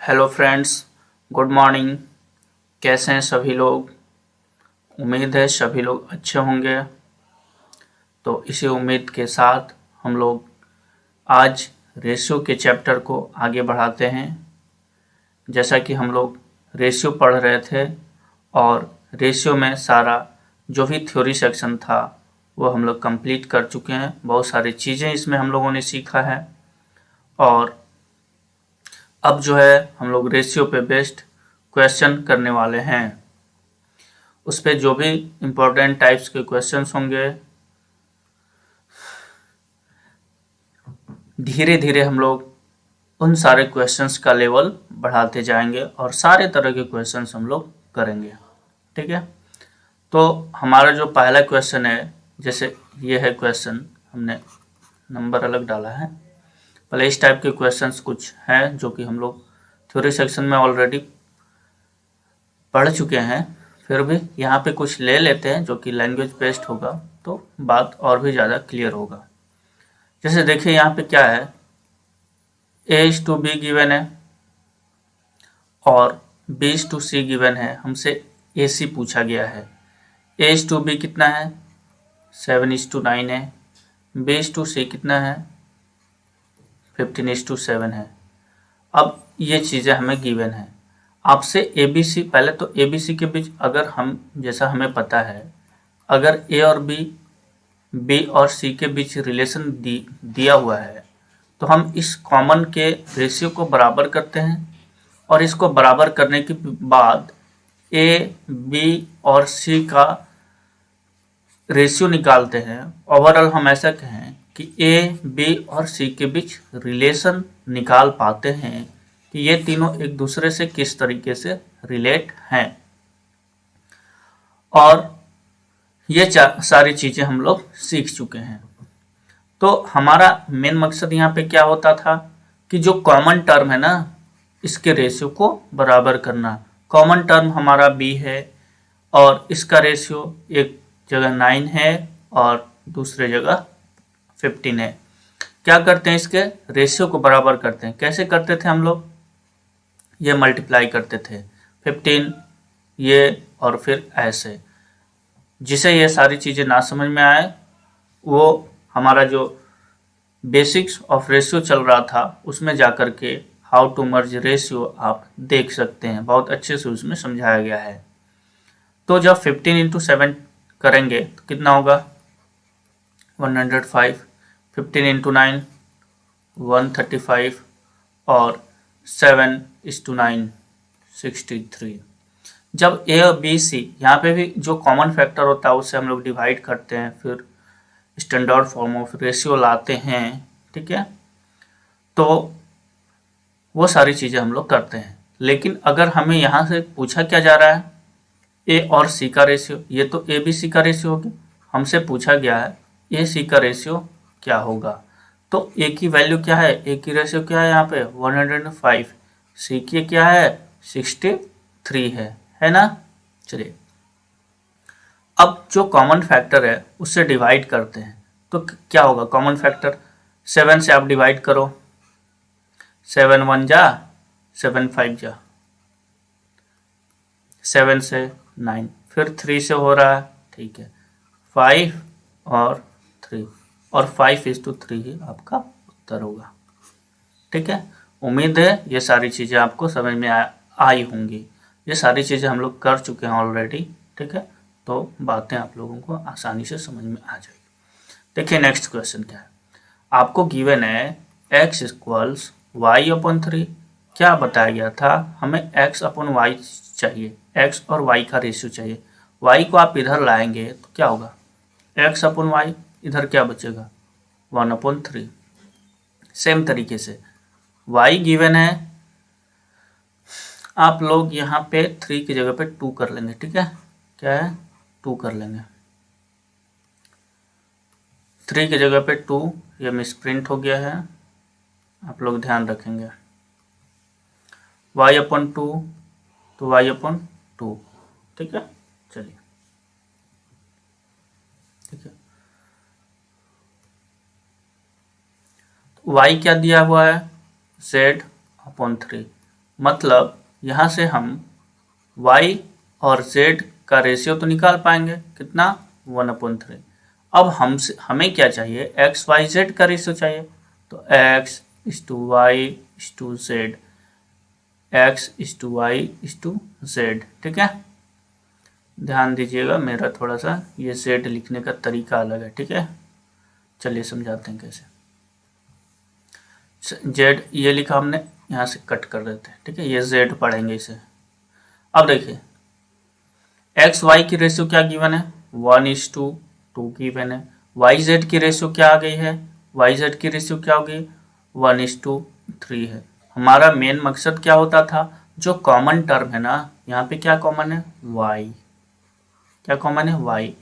Hello friends, good morning. कैसे हैं सभी लोग? उम्मीद है सभी लोग अच्छे होंगे। तो इसी उम्मीद के साथ हम लोग आज रेशियो के चैप्टर को आगे बढ़ाते हैं। जैसा कि हम लोग रेशियो पढ़ रहे थे और रेशियो में सारा जो भी थ्योरी सेक्शन था वो हम लोग कंप्लीट कर चुके हैं। बहुत सारी चीज़ें इसमें हम लोगों ने सीखा है और अब जो है हम लोग रेशियो पे बेस्ड क्वेश्चन करने वाले हैं। उस पे जो भी इम्पोर्टेंट टाइप्स के क्वेश्चंस होंगे धीरे धीरे हम लोग उन सारे क्वेश्चंस का लेवल बढ़ाते जाएंगे और सारे तरह के क्वेश्चंस हम लोग करेंगे। ठीक है, तो हमारा जो पहला क्वेश्चन है, जैसे ये है क्वेश्चन, हमने नंबर अलग डाला है। पहले इस टाइप के क्वेश्चंस कुछ हैं जो कि हम लोग थ्योरी सेक्शन में ऑलरेडी पढ़ चुके हैं, फिर भी यहाँ पे कुछ ले लेते हैं जो कि लैंग्वेज बेस्ड होगा तो बात और भी ज़्यादा क्लियर होगा। जैसे देखिए यहाँ पे क्या है, A:B गिवन है और B:C गिवन है। हमसे AC पूछा गया है। A:B कितना है? 7:9 है। B:C कितना है? 15:7 है। अब ये चीज़ें हमें गिवन है। आपसे ABC, पहले तो ABC के बीच अगर हम, जैसा हमें पता है, अगर A और B और C के बीच रिलेशन दिया हुआ है तो हम इस कॉमन के रेशियो को बराबर करते हैं और इसको बराबर करने के बाद A, B और C का रेशियो निकालते हैं। ओवरऑल हम ऐसा कहें कि A, B और C के बीच रिलेशन निकाल पाते हैं कि ये तीनों एक दूसरे से किस तरीके से रिलेट हैं। और ये सारी चीज़ें हम लोग सीख चुके हैं। तो हमारा मेन मकसद यहाँ पे क्या होता था कि जो कॉमन टर्म है ना, इसके रेशियो को बराबर करना। कॉमन टर्म हमारा B है और इसका रेशियो एक जगह 9 है और दूसरे जगह 15 है। क्या करते हैं, इसके रेशियो को बराबर करते हैं। कैसे करते थे हम लोग? ये मल्टीप्लाई करते थे 15 ये और फिर ऐसे। जिसे ये सारी चीज़ें ना समझ में आए वो हमारा जो बेसिक्स ऑफ रेशियो चल रहा था उसमें जाकर के हाउ टू मर्ज रेशियो आप देख सकते हैं, बहुत अच्छे से उसमें समझाया गया है। तो जब 15 × 7 करेंगे तो कितना होगा? 105। 15 × 9 135 और 7:9 63। जब A और B C, यहाँ पे भी जो कॉमन फैक्टर होता है उससे हम लोग डिवाइड करते हैं, फिर स्टैंडर्ड फॉर्म ऑफ रेशियो लाते हैं। ठीक है, तो वो सारी चीज़ें हम लोग करते हैं। लेकिन अगर हमें यहाँ से पूछा क्या जा रहा है, A और C का रेशियो, ये तो A B C का रेशियो हो गया। हमसे पूछा गया है A C का रेशियो क्या होगा। तो A की वैल्यू क्या है? A की रेशियो क्या है यहाँ पे? 105। C की क्या है? 63 है ना। चलिए, अब जो कॉमन फैक्टर है उससे डिवाइड करते हैं तो क्या होगा? कॉमन फैक्टर 7 से आप डिवाइड करो, 7 1 जा 7 5 जा, 7 से 9, फिर 3 से हो रहा है। ठीक है, 5 और 3 और 5:3 ही आपका उत्तर होगा। ठीक है, उम्मीद है ये सारी चीज़ें आपको समझ में आई होंगी। ये सारी चीज़ें हम लोग कर चुके हैं ऑलरेडी। ठीक है, तो बातें आप लोगों को आसानी से समझ में आ जाएगी। देखिए नेक्स्ट क्वेश्चन क्या है। आपको गिवन है x = y/3। क्या बताया गया था? हमें x/y चाहिए, x और y का रेशियो चाहिए। y को आप इधर लाएंगे तो क्या होगा? x/y, इधर क्या बचेगा? 1/3। सेम तरीके से y गिवन है, आप लोग यहाँ पे 3 की जगह पे 2 कर लेंगे। ठीक है, क्या है? 2 कर लेंगे। 3 की जगह पे 2, ये मिसप्रिंट हो गया है, आप लोग ध्यान रखेंगे। y/2 तो y/2। ठीक है, चलिए, ठीक है। तो y क्या दिया हुआ है? z/3। मतलब यहाँ से हम y और z का रेशियो तो निकाल पाएंगे, कितना 1/3। अब हमें क्या चाहिए, x y z का रेशियो चाहिए, तो x:y:z, x:y:z, ठीक है। ध्यान दीजिएगा, मेरा थोड़ा सा ये z लिखने का तरीका अलग है, ठीक है। चलिए समझाते हैं कैसे। z ये लिखा हमने, यहाँ से कट कर देते हैं, ठीक है, ये z पढ़ेंगे इसे। अब देखिए एक्स वाई की रेशियो क्या गिवन है, 1:2 गिवन है। वाई जेड की रेशियो क्या आ गई है, वाई जेड की रेशियो क्या होगी, 1:3 है। हमारा मेन मकसद क्या होता था, जो कॉमन टर्म है ना, यहाँ पे क्या कॉमन है, वाई, क्या कॉमन है, वाई।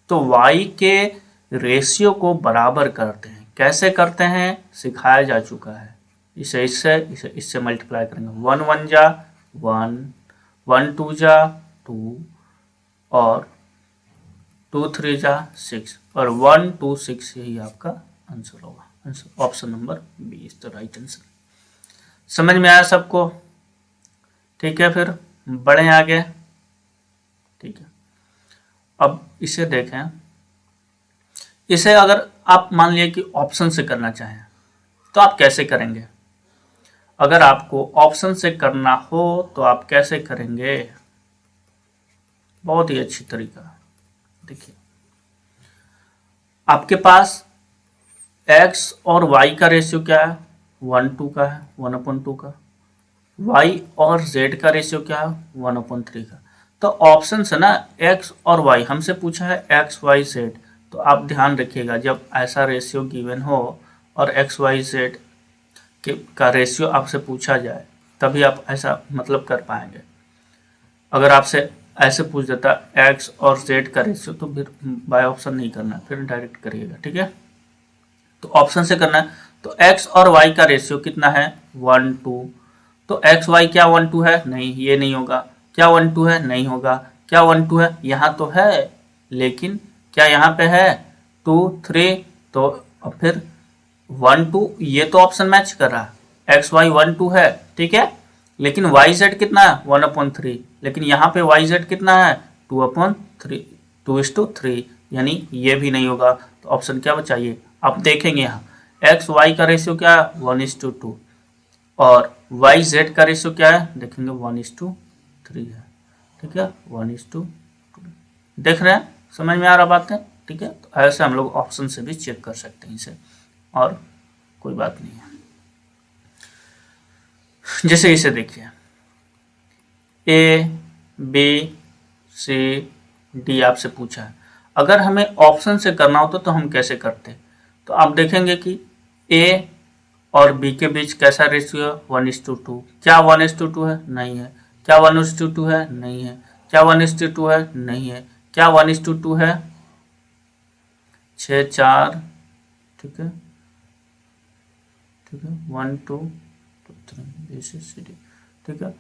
तो वाई के रेशियो को बराबर करते हैं, कैसे करते हैं सिखाया जा चुका है। इसे इससे मल्टीप्लाई करेंगे, 1 1 जा 1, 1 2 जा 2, और 2 3 जा 6, और 1 2 6 यही आपका आंसर होगा। Answer option number B is the right answer. समझ में आया सबको, ठीक है। फिर बढ़े आगे, ठीक है। अब इसे देखें, इसे अगर आप मान लिया कि ऑप्शन से करना चाहें तो आप कैसे करेंगे। अगर आपको ऑप्शन से करना हो तो आप कैसे करेंगे, बहुत ही अच्छी तरीका। देखिए आपके पास x और y का रेशियो क्या है, 1:2 का है, 1/2 का। y और z का रेशियो क्या है, 1/3 का। तो ऑप्शन है ना, x और y, हमसे पूछा है x y z। तो आप ध्यान रखिएगा, जब ऐसा रेशियो गिवन हो और x y z का रेशियो आपसे पूछा जाए तभी आप ऐसा मतलब कर पाएंगे। अगर आपसे ऐसे पूछ देता x और z का रेशियो, तो फिर बाय ऑप्शन नहीं करना, फिर डायरेक्ट करिएगा, ठीक है। तो ऑप्शन से करना है, तो x और y का रेशियो कितना है, 1:2। तो x y क्या 1:2 है, नहीं, ये नहीं होगा। क्या 1:2 है, नहीं होगा। क्या 1:2 है, यहाँ तो है, लेकिन क्या यहाँ पे है 2 3, तो अब फिर 1:2, ये तो ऑप्शन मैच कर रहा है, x y 1:2 है, ठीक है। लेकिन वाई जेड कितना है, 1/3, लेकिन यहाँ पे वाई जेड कितना है, 2/3, 2:3, यानी ये भी नहीं होगा। तो ऑप्शन क्या बचाइए, आप देखेंगे यहाँ एक्स वाई का रेशियो क्या है, 1:2, और वाई जेड का रेशियो क्या है, देखेंगे 1:3 है, ठीक है, 1:2। देख रहे हैं, समझ में आ रहा बात है, ठीक है। तो ऐसे हम लोग ऑप्शन से भी चेक कर सकते हैं इसे, और कोई बात नहीं है। जैसे इसे देखिए, ए बी सी डी आपसे पूछा है। अगर हमें ऑप्शन से करना होता तो हम कैसे करते, तो आप देखेंगे कि ए और बी के बीच कैसा रेशियो है, 1:2। क्या 1:2 है, नहीं है। क्या 1:2 है, नहीं है। क्या 1:2 है, नहीं है। क्या 1:2 है, 6 4, ठीक है, ठीक है, 1 2 3 बी सी सी डी, ठीक है।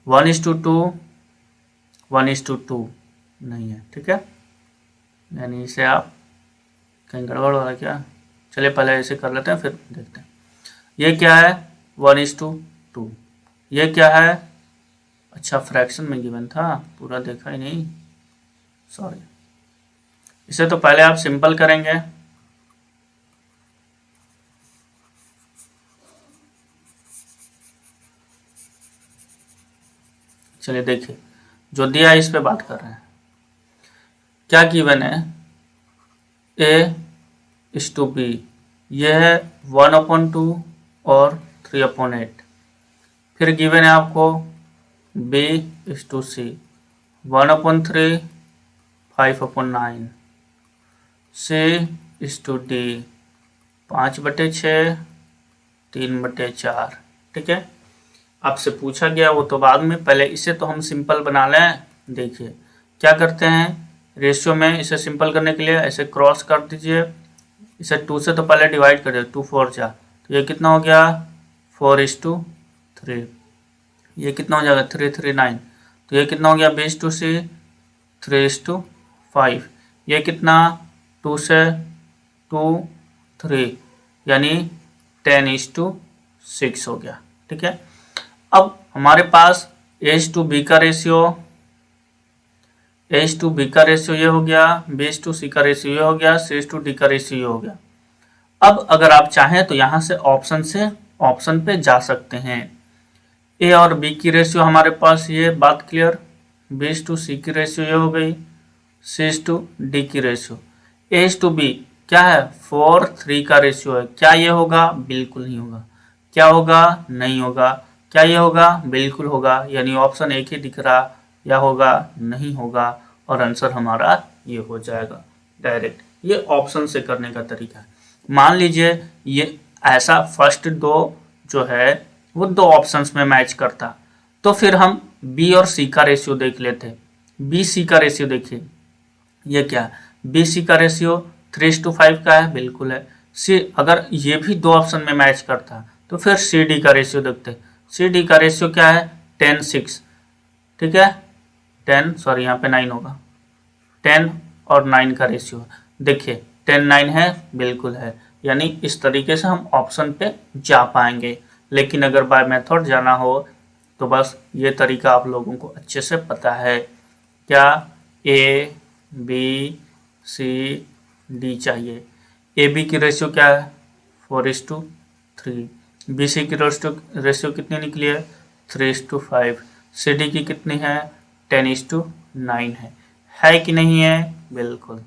1:2, 1:2 नहीं है, ठीक है, यानी इसे आप कहीं गड़बड़ हो रहा है क्या, चलिए पहले ऐसे कर लेते हैं फिर देखते हैं। ये क्या है, 1:2। ये क्या है, अच्छा फ्रैक्शन में गिवन था, पूरा देखा ही नहीं, सॉरी। इसे तो पहले आप सिंपल करेंगे, चलिए देखिए, जो दिया है इस पे बात कर रहे हैं। क्या गिवन है, a:b, यह है 1/2 और 3/8। फिर गिवन है आपको b:c, 1/3, 5/9, c:d, 5/6, 3/4, ठीक है। आपसे पूछा गया वो तो बाद में, पहले इसे तो हम सिंपल बना लें। देखिए क्या करते हैं, रेशियो में इसे सिंपल करने के लिए ऐसे क्रॉस कर दीजिए, इसे 2 से तो पहले डिवाइड कर दे, 2 4 जा, तो ये कितना हो गया, 4:3। ये कितना हो जाएगा, 3 3 9, तो ये कितना हो गया, b:c, 3:5। ये कितना, 2 से 2 3, यानी 10:6 हो गया, ठीक है। अब हमारे पास एच टू बी का रेशियो, एच टू बी का रेशियो ये हो गया, बी एच टू सी का रेशियो ये हो गया, सी एच टू डी का रेशियो ये हो गया। अब अगर आप चाहें तो यहाँ से ऑप्शन पे जा सकते हैं। ए और बी की रेशियो हमारे पास ये बात क्लियर, बी एच टू सी की रेशियो ये हो गई, सी एच टू डी की रेशियो। एच टू बी क्या है, 4:3 का रेशियो है। क्या ये होगा, बिल्कुल नहीं होगा। क्या होगा, नहीं होगा। क्या ये होगा, बिल्कुल होगा। यानी ऑप्शन एक ही दिख रहा, या होगा, नहीं होगा, और आंसर हमारा ये हो जाएगा डायरेक्ट। ये ऑप्शन से करने का तरीका है। मान लीजिए ये ऐसा फर्स्ट दो जो है वो दो ऑप्शंस में मैच करता, तो फिर हम बी और सी का रेशियो देख लेते। बी सी का रेशियो देखिए, ये क्या है, बी सी का रेशियो 3:5 का है, बिल्कुल है। सी अगर ये भी दो ऑप्शन में मैच करता तो फिर सी डी का रेशियो देखते। सी डी का रेशियो क्या है, 10:6, ठीक है। 10 सॉरी यहाँ पे 9 होगा, 10 और 9 का रेशियो देखिए, 10:9 है, बिल्कुल है। यानी इस तरीके से हम ऑप्शन पे जा पाएंगे। लेकिन अगर बाय मेथड जाना हो तो बस ये तरीका आप लोगों को अच्छे से पता है। क्या, ए बी सी डी चाहिए। ए बी की रेशियो क्या है, 4:3। बी सी की रेशियो कितनी निकली है, 3:5। सी डी की कितनी है, 10:9 है कि नहीं है, बिल्कुल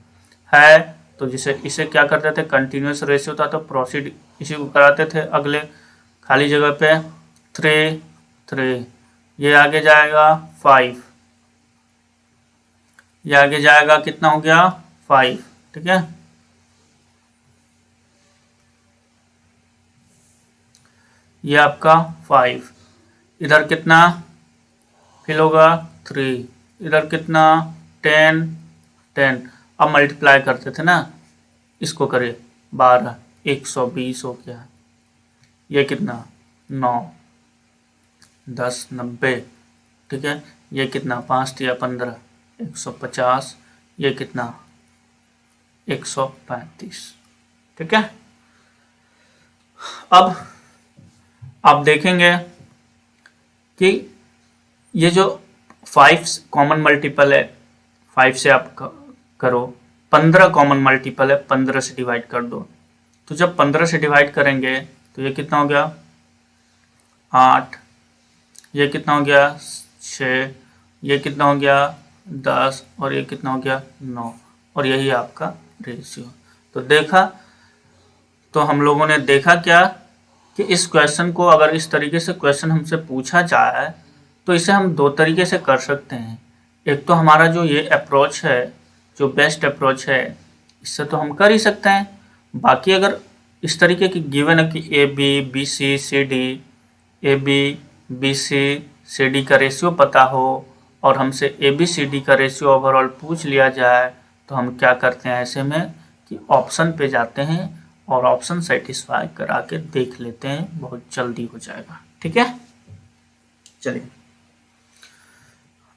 है। तो जिसे इसे क्या करते थे, कंटिन्यूस रेशियो था तो प्रोसीड इसी को कराते थे अगले खाली जगह पे, 3 ये आगे जाएगा 5, ये आगे जाएगा कितना हो गया 5, ठीक है। ये आपका 5, इधर कितना फिल होगा 3, इधर कितना 10 10। अब मल्टीप्लाई करते थे ना, इसको करिए 12, 120 हो गया। ये कितना 9, 10, 90, ठीक है। ये कितना 5 या 15, 150। ये कितना 135, ठीक है। अब आप देखेंगे कि ये जो 5 कॉमन मल्टीपल है, 5 से आप करो, 15 कॉमन मल्टीपल है, 15 से डिवाइड कर दो। तो जब 15 से डिवाइड करेंगे तो ये कितना हो गया 8, ये कितना हो गया 6, ये कितना हो गया 10, और ये कितना हो गया 9, और यही आपका रेशियो। तो देखा, तो हम लोगों ने देखा क्या कि इस क्वेश्चन को अगर इस तरीके से क्वेश्चन हमसे पूछा जाए तो इसे हम दो तरीके से कर सकते हैं। एक तो हमारा जो ये अप्रोच है, जो बेस्ट अप्रोच है, इससे तो हम कर ही सकते हैं। बाकी अगर इस तरीके की गिवन है कि A B B C C D, A B B C D का रेशियो पता हो और हमसे ए बी सी डी का रेशियो ओवरऑल पूछ लिया जाए, तो हम क्या करते हैं ऐसे में कि ऑप्शन पे जाते हैं और ऑप्शन सेटिस्फाई करा के देख लेते हैं, बहुत जल्दी हो जाएगा, ठीक है। चलिए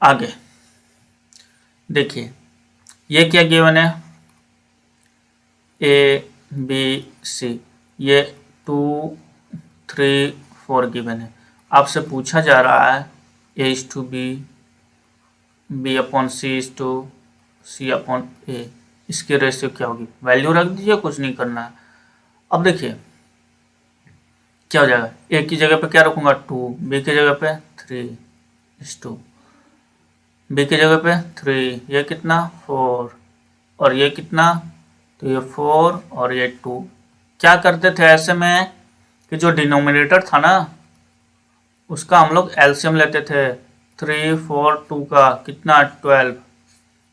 आगे देखिए, ये क्या गिवन है, ए बी सी, ये 2 3 4 गिवन है। आपसे पूछा जा रहा है A is to B, B upon C is to C upon A, इसकी रेशियो क्या होगी, वैल्यू रख दीजिए, कुछ नहीं करना है। अब देखिए क्या हो जाएगा, ए की जगह पे क्या रखूंगा 2, बी की जगह पे 3:2, बी की जगह पे 3, ये कितना 4, और ये कितना, तो ये 4 और ये 2। क्या करते थे ऐसे में कि जो डिनोमिनेटर था ना उसका हम लोग एलसीएम लेते थे, 3 4 2 का कितना 12,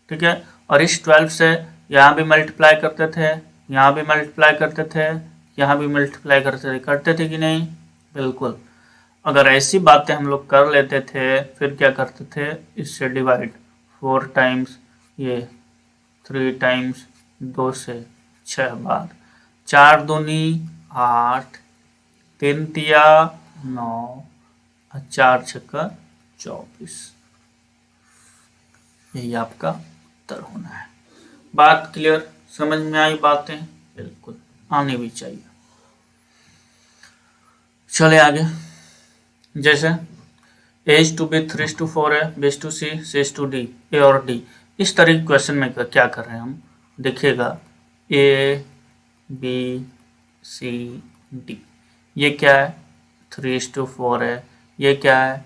ठीक है। और इस 12 से यहाँ भी मल्टीप्लाई करते थे, यहाँ भी मल्टीप्लाई करते थे, यहाँ भी मल्टीप्लाई करते थे कि नहीं, बिल्कुल। अगर ऐसी बातें हम लोग कर लेते थे फिर क्या करते थे, इससे डिवाइड 4 टाइम्स ये, 3 टाइम्स 2 से 6 बार, 4 दूनी 8, 3 तिया 9, 4 छक्का 24। यही आपका उत्तर होना है। बात क्लियर, समझ में आई बातें, बिल्कुल आनी भी चाहिए। चले आगे, जैसे ए इज टू बी 3:4 है, B is to C, C is to D, A और डी। इस तरह के क्वेश्चन में क्या कर रहे हैं हम, देखिएगा ए बी सी डी, ये क्या है 3:4 है, ये क्या है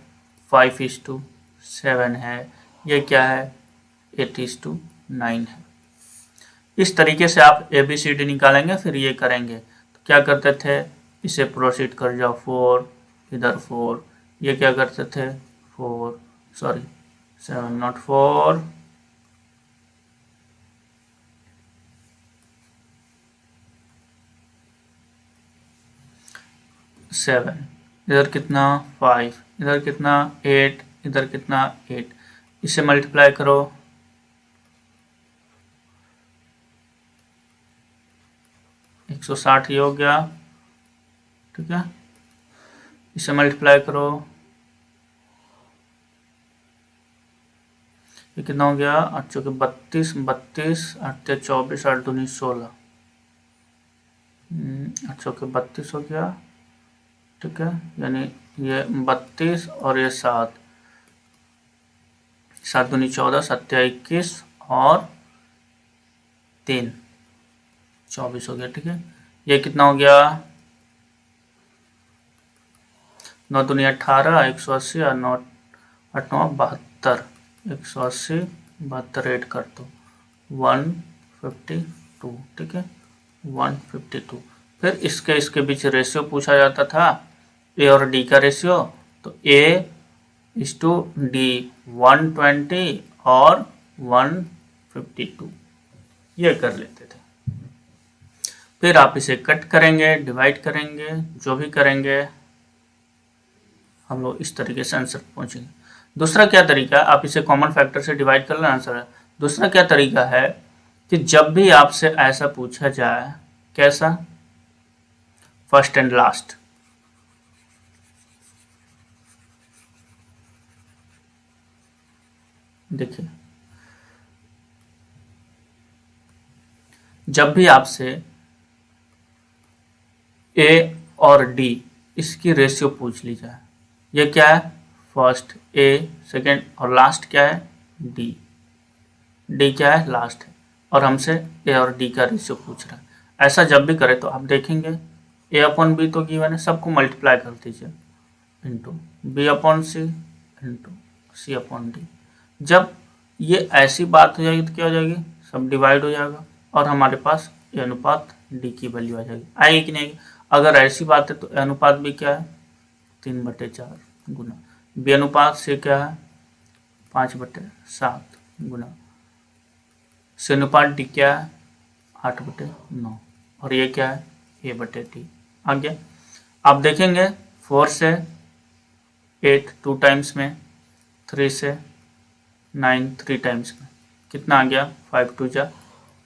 5:7 है, ये क्या है 8:9 है। इस तरीके से आप ए बी सी डी निकालेंगे, फिर ये करेंगे। तो क्या करते थे, इसे प्रोसीड कर जाओ 4, इधर 4, ये क्या करते थे 4, सॉरी 7 नॉट 4, 7, इधर कितना 5, इधर कितना 8, इधर कितना 8, इसे मल्टीप्लाई करो, एक 160 ये हो गया, ठीक है। इसे मल्टीप्लाई करो, ये कितना हो गया 8 चौके 32, 32 8 24, 8 दूनी 16, 8 चौके 32 हो गया, ठीक है। यानी ये 32 और ये 7, 7 दूनी 14, 7 21 और 3 24 हो गया, ठीक है। ये कितना हो गया 9 दूनी 18, 180 और 9 8 9 72, 180 72 ऐड कर दो 152, ठीक है 152। फिर इसके बीच रेशियो पूछा जाता था, ए और डी का रेशियो, तो ए इज टू डी 120 और 152, ये कर लेते थे। फिर आप इसे कट करेंगे, डिवाइड करेंगे, जो भी करेंगे हम लोग इस तरीके से आंसर पहुंचेंगे। दूसरा क्या तरीका है, आप इसे कॉमन फैक्टर से डिवाइड कर लेना आंसर है। दूसरा क्या तरीका है कि जब भी आपसे ऐसा पूछा जाए, कैसा, फर्स्ट एंड लास्ट, देखिए जब भी आपसे ए और डी इसकी रेशियो पूछ ली जाए, ये क्या है फर्स्ट ए, सेकेंड और लास्ट क्या है डी, डी क्या है लास्ट है, और हमसे ए और डी का रेशियो पूछ रहा है। ऐसा जब भी करे तो आप देखेंगे ए अपॉन बी तो गिवन है, सबको मल्टीप्लाई कर दीजिए इंटू बी अपॉन सी इंटू सी अपॉन डी। जब ये ऐसी बात हो जाएगी तो क्या हो जाएगी, सब डिवाइड हो जाएगा और हमारे पास ए अनुपात डी की वैल्यू आ जाएगी। आएगी कि नहीं आएगी, अगर ऐसी बात है तो ए अनुपात भी क्या है 3/4 गुना, बी अनुपात से क्या है 5/7 गुना, सी अनुपात डी क्या है 8/9, और ये क्या है a/t आ गया। आप देखेंगे 4 से 8 2 टाइम्स में, 3 से 9 3 टाइम्स में, कितना आ गया 5 2 जा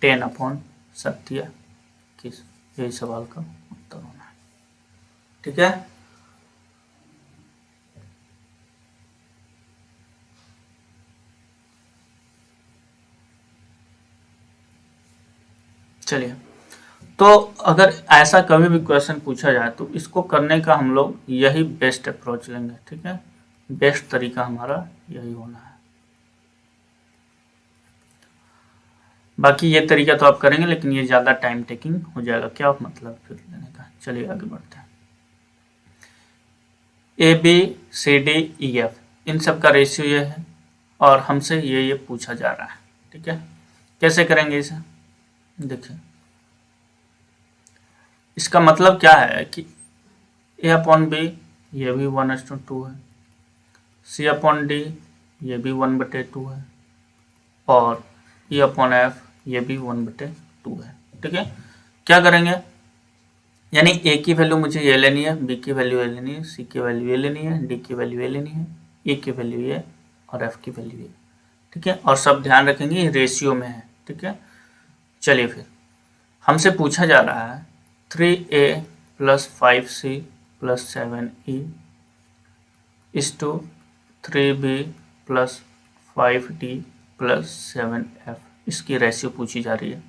10/7 किस, यही सवाल का उत्तर होना है, ठीक है। चलिए, तो अगर ऐसा कभी भी क्वेश्चन पूछा जाए तो इसको करने का हम लोग यही बेस्ट अप्रोच लेंगे, ठीक है, बेस्ट तरीका हमारा यही होना है। बाकी ये तरीका तो आप करेंगे लेकिन ये ज़्यादा टाइम टेकिंग हो जाएगा, क्या मतलब फिर लेने का। चलिए आगे बढ़ते हैं। A B C D E F, इन सब का रेशियो ये है और हमसे ये पूछा जा रहा है, ठीक है। कैसे करेंगे इसे, देखिए इसका मतलब क्या है कि ए अपॉन बी ये भी 1:2 है, सी अपॉन डी ये भी 1/2 है, और ई अपॉन एफ ये भी 1/2 है, ठीक है। क्या करेंगे, यानी ए की वैल्यू मुझे ये लेनी है, बी की वैल्यू ये लेनी है, सी की वैल्यू ये लेनी है, डी की वैल्यू ये लेनी है, ई की वैल्यू ये और एफ की वैल्यू ये, ठीक है। और सब ध्यान रखेंगे ये रेशियो में है, ठीक है। चलिए फिर हमसे पूछा जा रहा है 3a + 5c + 7e is to 3b + 5d + 7f, इसकी रेशियो पूछी जा रही है।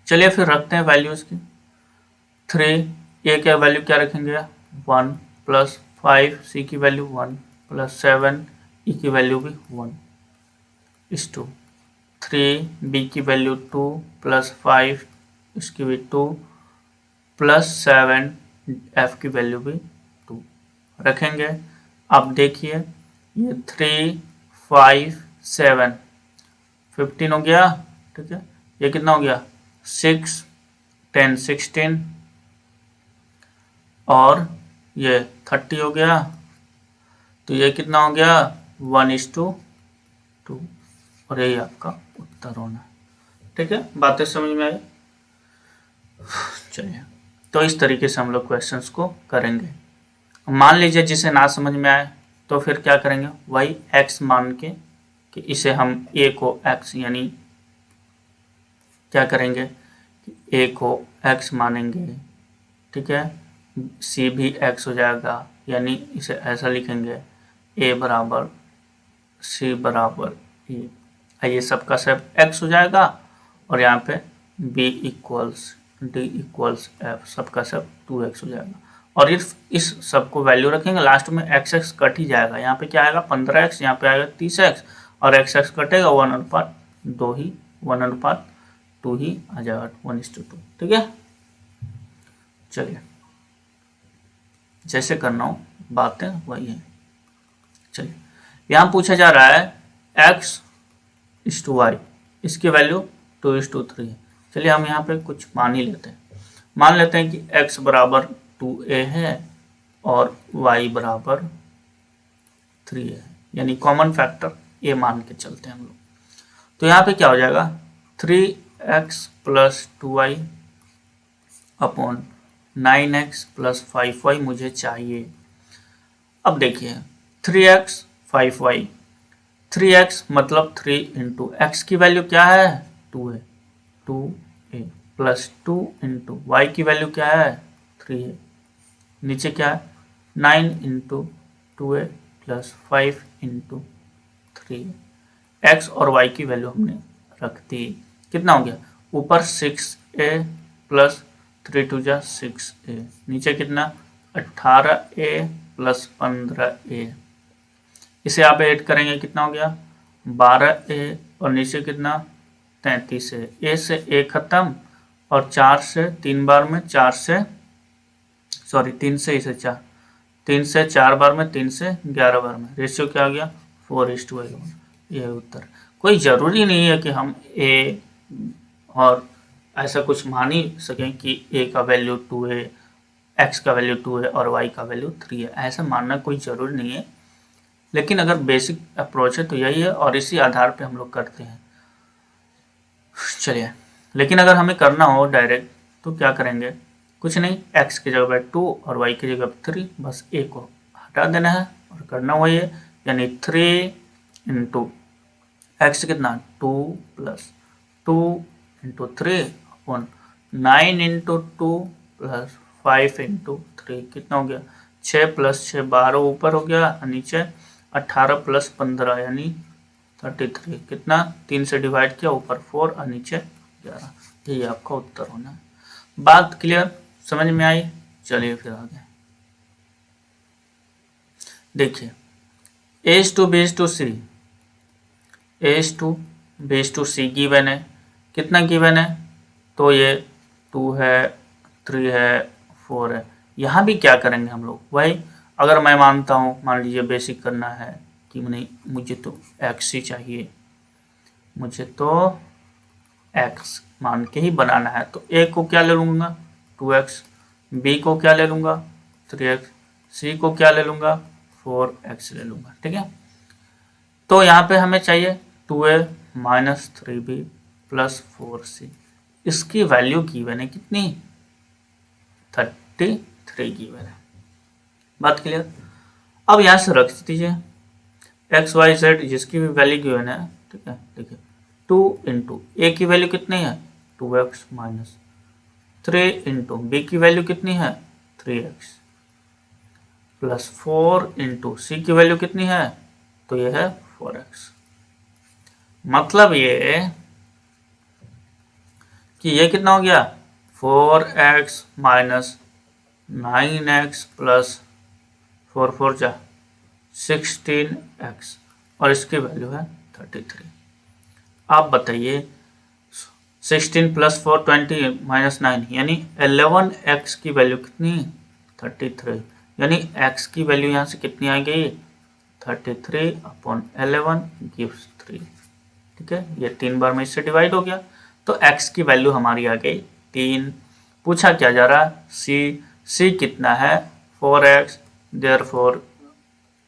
चलिए फिर रखते हैं वैल्यूज की। 3a का वैल्यू क्या रखेंगे 1 + 5 सी की वैल्यू 1 प्लस 7 ई की वैल्यू भी 1 इस टू 3 बी की वैल्यू 2 प्लस 5 इसकी भी 2 प्लस 7 एफ की वैल्यू भी 2 रखेंगे। अब देखिए ये 3 5 7 15 हो गया, ठीक है। ये कितना हो गया 6 10 16 और ये 30 हो गया, तो ये कितना हो गया 1:2 और यही आपका उत्तर होना, ठीक है। बातें समझ में आई? चलिए, तो इस तरीके से हम लोग क्वेश्चंस को करेंगे। मान लीजिए जिसे ना समझ में आए तो फिर क्या करेंगे, वही x मान के कि इसे हम a को x यानी क्या करेंगे कि a को x मानेंगे, ठीक है। c भी x हो जाएगा, यानी इसे ऐसा लिखेंगे a बराबर c बराबर a, ये सबका सब x हो जाएगा और यहाँ पे b equals d equals f सबका सब 2x हो जाएगा। और इस सब को वैल्यू रखेंगे, लास्ट में x कट ही जाएगा। यहाँ पे क्या आएगा 15x, यहाँ पे आएगा 30x और x कटेगा 1/2 ही 1/2 ही आ जाएगा 1:2, ठीक है। चलिए, जैसे करना हो बातें वही है। चलिए, यहाँ पूछा जा रहा है x:y, इसकी वैल्यू 2:3 है। चलिए हम यहाँ पे कुछ मान ही लेते हैं। मान लेते हैं कि x बराबर 2a है और y बराबर 3 है, यानी कॉमन फैक्टर a मान के चलते हैं हम लोग। तो यहाँ पे क्या हो जाएगा 3x plus 2y upon 9x plus 5y मुझे चाहिए। अब देखिए 3x 5y, 3x मतलब 3 इंटू एक्स की वैल्यू क्या है 2 है, 2a प्लस 2 इंटू वाई की वैल्यू क्या है 3 है, नीचे क्या है 9 into 2a plus 5 into 3। X और वाई की वैल्यू हमने रख दी, कितना हो गया ऊपर 6a प्लस 3 2 जा 6a, नीचे कितना 18a प्लस 15a, इसे आप ऐड करेंगे कितना हो गया 12a और नीचे कितना 33a, a से a खत्म और 4 से 3 बार में 4 से सॉरी 3 से इसे 4 3 से 4 बार में 3 से 11 बार में, रेशियो क्या आ गया 4:11। यह उत्तर। कोई ज़रूरी नहीं है कि हम a और ऐसा कुछ मान ही सकें कि a का वैल्यू 2 है, x का वैल्यू 2 है और y का वैल्यू 3 है, ऐसा मानना कोई ज़रूरी नहीं है। लेकिन अगर बेसिक अप्रोच है तो यही है और इसी आधार पे हम लोग करते हैं। चलिए, लेकिन अगर हमें करना हो डायरेक्ट तो क्या करेंगे, कुछ नहीं, x की जगह पर 2 और y की जगह पर 3, बस a को हटा देना है और करना वही है, यानी 3 इंटू एक्स कितना 2 plus 2 into 3 upon 9 into 2 plus 5 into 3, कितना हो गया 6 प्लस 6 12 ऊपर हो गया, नीचे 18 प्लस 15 यानी 33, कितना 3 से डिवाइड किया ऊपर 4 और नीचे 11, यही आपका उत्तर होना है। बात क्लियर, समझ में आई? चलिए फिर आगे देखिए, A's to B's to C, A's to B's to C given है, कितना गिवन है तो ये 2 है 3 है 4 है। यहाँ भी क्या करेंगे हम लोग वही, अगर मैं मानता हूँ मान लीजिए बेसिक करना है कि नहीं मुझे तो x ही चाहिए, मुझे तो x मान के ही बनाना है, तो a को क्या ले लूँगा 2x, b को क्या ले लूँगा 3x, c को क्या ले लूँगा 4x ले लूँगा, ठीक है। तो यहाँ पे हमें चाहिए 2a minus 3b plus 4c, इसकी वैल्यू गिवन है कितनी 33 गिवन है। बात क्लियर? अब यहाँ से रख दीजिए एक्स वाई जेड जिसकी भी वैल्यू गिवन है, ठीक है। देखिए 2 इंटू ए की वैल्यू कितनी है 2x माइनस 3 इंटू बी की वैल्यू कितनी है 3x प्लस 4 इंटू सी की वैल्यू कितनी है तो यह है 4x। मतलब ये कि ये कितना हो गया 4x माइनस 9x प्लस 4 4 जा 16x और इसकी वैल्यू है 33। आप बताइए 16 + 4 20 - 9 यानी 11x की वैल्यू कितनी, 33। यानी x की वैल्यू यहाँ से कितनी आ गई, 33/11 गिव्स 3। ठीक है, ये 3 बार में इससे डिवाइड हो गया तो x की वैल्यू हमारी आ गई 3। पूछा क्या जा रहा है, c कितना है 4x, therefore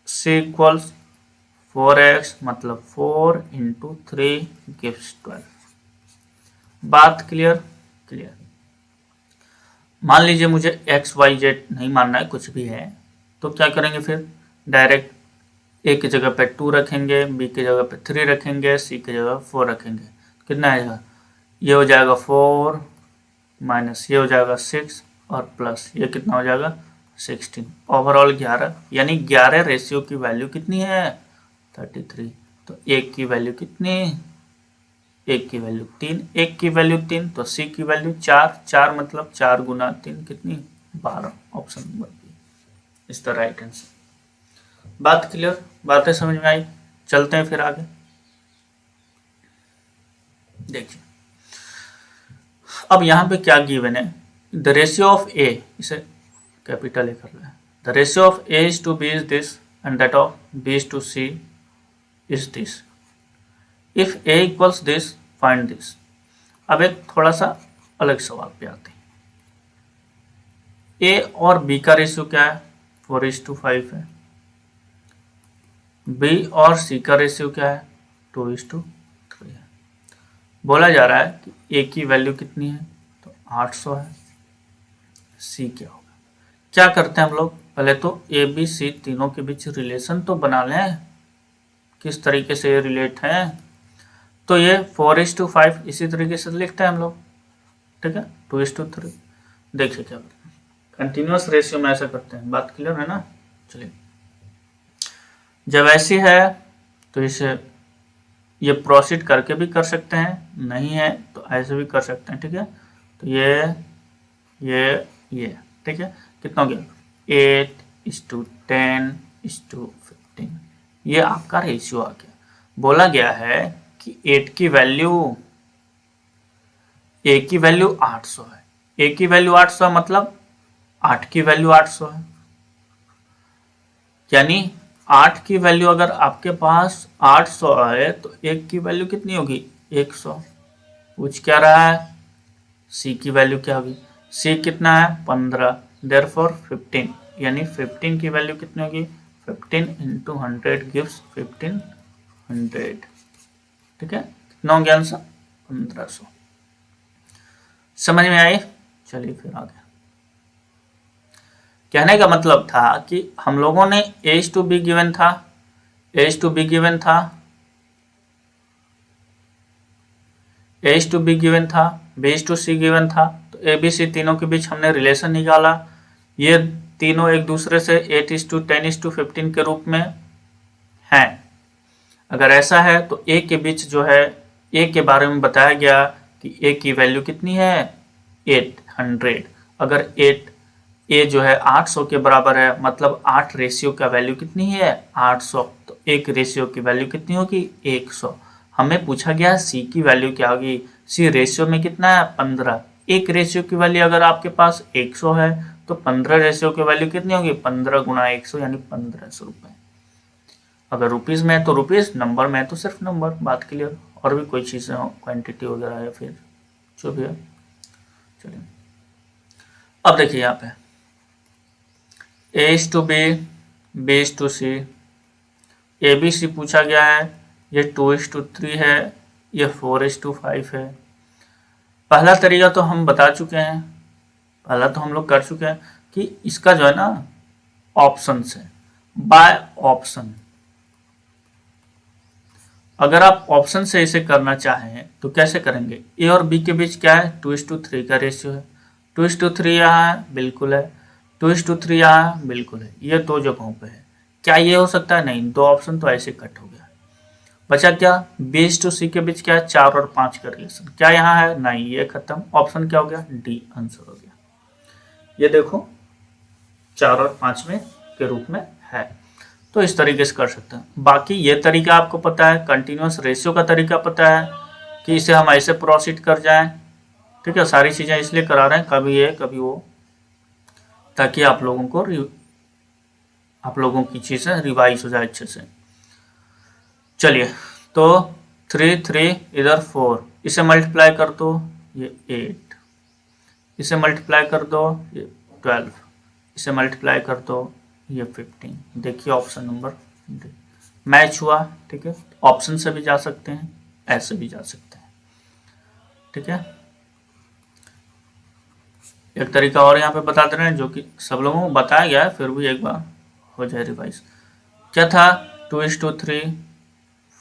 c equals 4x मतलब 4 × 3 गिव्स 12। बात क्लियर? क्लियर। मान लीजिए मुझे x y z नहीं मानना है, कुछ भी है, तो क्या करेंगे फिर, डायरेक्ट a की जगह पे 2 रखेंगे, b की जगह पे 3 रखेंगे, c की जगह 4 रखेंगे। कितना आएगा, ये हो जाएगा 4 माइनस ये हो जाएगा 6 और प्लस ये कितना हो जाएगा 16, ओवरऑल 11। यानी 11 रेशियो की वैल्यू कितनी है 33। तो एक की वैल्यू कितनी, एक की वैल्यू 3, एक की वैल्यू 3 तो सी की वैल्यू 4, 4 मतलब 4 × 3 कितनी 12। Option number B is the right answer. बात क्लियर, बातें समझ में आई? चलते हैं फिर आगे। देखिए अब यहाँ पे क्या गिवन है, द रेशियो ऑफ ए, इसे कैपिटल ए कर रहा है, the ratio of A is to B is this and that of B is to C is this, if A equals this find this. अब एक थोड़ा सा अलग सवाल पे आते हैं, ए और बी का रेशियो क्या है 4:5 है, बी और सी का रेशियो क्या है 2:3 है। बोला जा रहा है कि ए की वैल्यू कितनी है तो 800 है, सी क्या होगा। क्या करते हैं हम लोग, पहले तो ए बी सी तीनों के बीच रिलेशन तो बना लें, किस तरीके से ये रिलेट हैं। तो ये 4:5 इसी तरीके से लिखते हैं हम लोग, ठीक है 2:3। देखिए क्या करते हैं, कंटिन्यूअस रेशियो में ऐसा करते हैं, बात क्लियर है ना। चलिए जब ऐसी है तो इसे ये प्रोसीड करके भी कर सकते हैं, नहीं है तो ऐसे भी कर सकते हैं, ठीक है। तो ये ठीक है, कितना हो गया 8:10:15, ये आपका रेशियो आ गया। बोला गया है कि 8 की वैल्यू, ए की वैल्यू 800 है, ए की वैल्यू 800 है मतलब 8 की वैल्यू 800 है, यानी 8 की वैल्यू अगर आपके पास 800 है तो 1 की वैल्यू कितनी होगी 100। पूछ क्या रहा है, सी की वैल्यू क्या होगी, सी कितना है 15, देयरफॉर 15, यानी 15 की वैल्यू कितनी होगी 15 × 100 गिव्स 1500। ठीक है, कितना हो गया आंसर 1500। समझ में आई? चलिए फिर आगे। कहने का मतलब था कि हम लोगों ने A/B गिवन था, A/B गिवन था, A/B गिवन था, B/C गिवन था, तो ABC तीनों के बीच हमने रिलेशन निकाला। ये तीनों एक दूसरे से 8:10:15 के रूप में हैं। अगर ऐसा है तो A के बीच जो है, A के बारे में बताया गया कि A की वैल्यू कितनी है 800। अगर 8 A जो है 800 के बराबर है, मतलब 8 रेशियो का वैल्यू कितनी है 800, तो एक रेशियो की वैल्यू कितनी होगी 100। हमें पूछा गया C की वैल्यू क्या होगी, C रेशियो में कितना है 15। एक रेशियो की वैल्यू अगर आपके पास 100 है तो 15 रेशियो की वैल्यू कितनी होगी 15 × 100 यानी 1500 रुपए। अगर रुपीज में है तो रुपीज, नंबर में है तो सिर्फ नंबर। बात क्लियर? और भी कोई चीज़ें हो, क्वांटिटी वगैरह या फिर जो भी है। चलिए अब देखिए यहाँ पे A/B, B/C, ABC पूछा गया है, ये 2:3 है, ये 4:5 है। पहला तरीका तो हम बता चुके हैं, पहला तो हम लोग कर चुके हैं कि इसका जो है ना ऑप्शन से, बाय ऑप्शन। अगर आप ऑप्शन से इसे करना चाहें तो कैसे करेंगे, ए और बी के बीच क्या है 2:3 का रेशियो है, 2:3 यहाँ है बिल्कुल है, 2:3 यहाँ है बिल्कुल है, ये दो जगहों पे है। क्या ये हो सकता है? नहीं, दो ऑप्शन तो ऐसे कट हो गया। बचा क्या, B/C के बीच क्या है 4 और 5 का रिलेशन, क्या यहाँ है? नहीं, ये खत्म। ऑप्शन क्या हो गया डी आंसर हो गया। ये देखो 4 और 5 में के रूप में है। तो इस तरीके से कर सकते हैं। बाकी ये तरीका आपको पता है, कंटिन्यूस रेशियो का तरीका पता है कि इसे हम ऐसे प्रोसीड कर जाएं। ठीक है, सारी चीज़ें इसलिए करा रहे हैं, कभी ये कभी वो, ताकि आप लोगों की चीज़ें रिवाइज हो जाए अच्छे से। चलिए, तो 3 3 इधर 4, इसे मल्टीप्लाई कर दो, ये 8, इसे मल्टीप्लाई कर दो, ये 12, इसे मल्टीप्लाई कर दो, ये 15। देखिए ऑप्शन नंबर मैच हुआ। ठीक है, ऑप्शन से भी जा सकते हैं, ऐसे भी जा सकते हैं। ठीक है, एक तरीका और यहाँ पे बता दे रहे हैं जो कि सब लोगों को बताया गया है, फिर भी एक बार हो जाए रिवाइज। क्या था? 2:3,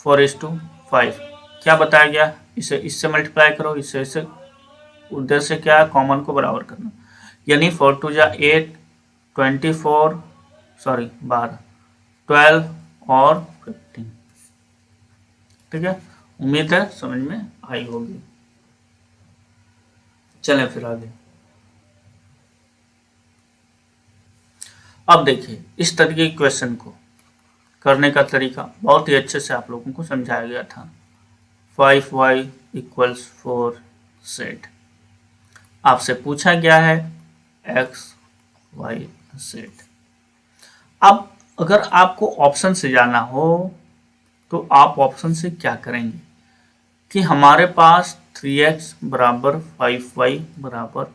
4:5। क्या बताया गया? इसे इससे मल्टीप्लाई करो, इससे उद्देश्य क्या है? कॉमन को बराबर करना, यानी 4 2 जा 8, 24 सॉरी 12, 12 और 15। ठीक है, उम्मीद है समझ में आई होगी। चलें फिर आगे। अब देखिए, इस तरीके के क्वेश्चन को करने का तरीका बहुत ही अच्छे से आप लोगों को समझाया गया था। 5y = 4z। आपसे पूछा गया है x y z। अब अगर आपको ऑप्शन से जाना हो तो आप ऑप्शन से क्या करेंगे कि हमारे पास 3x = 5y =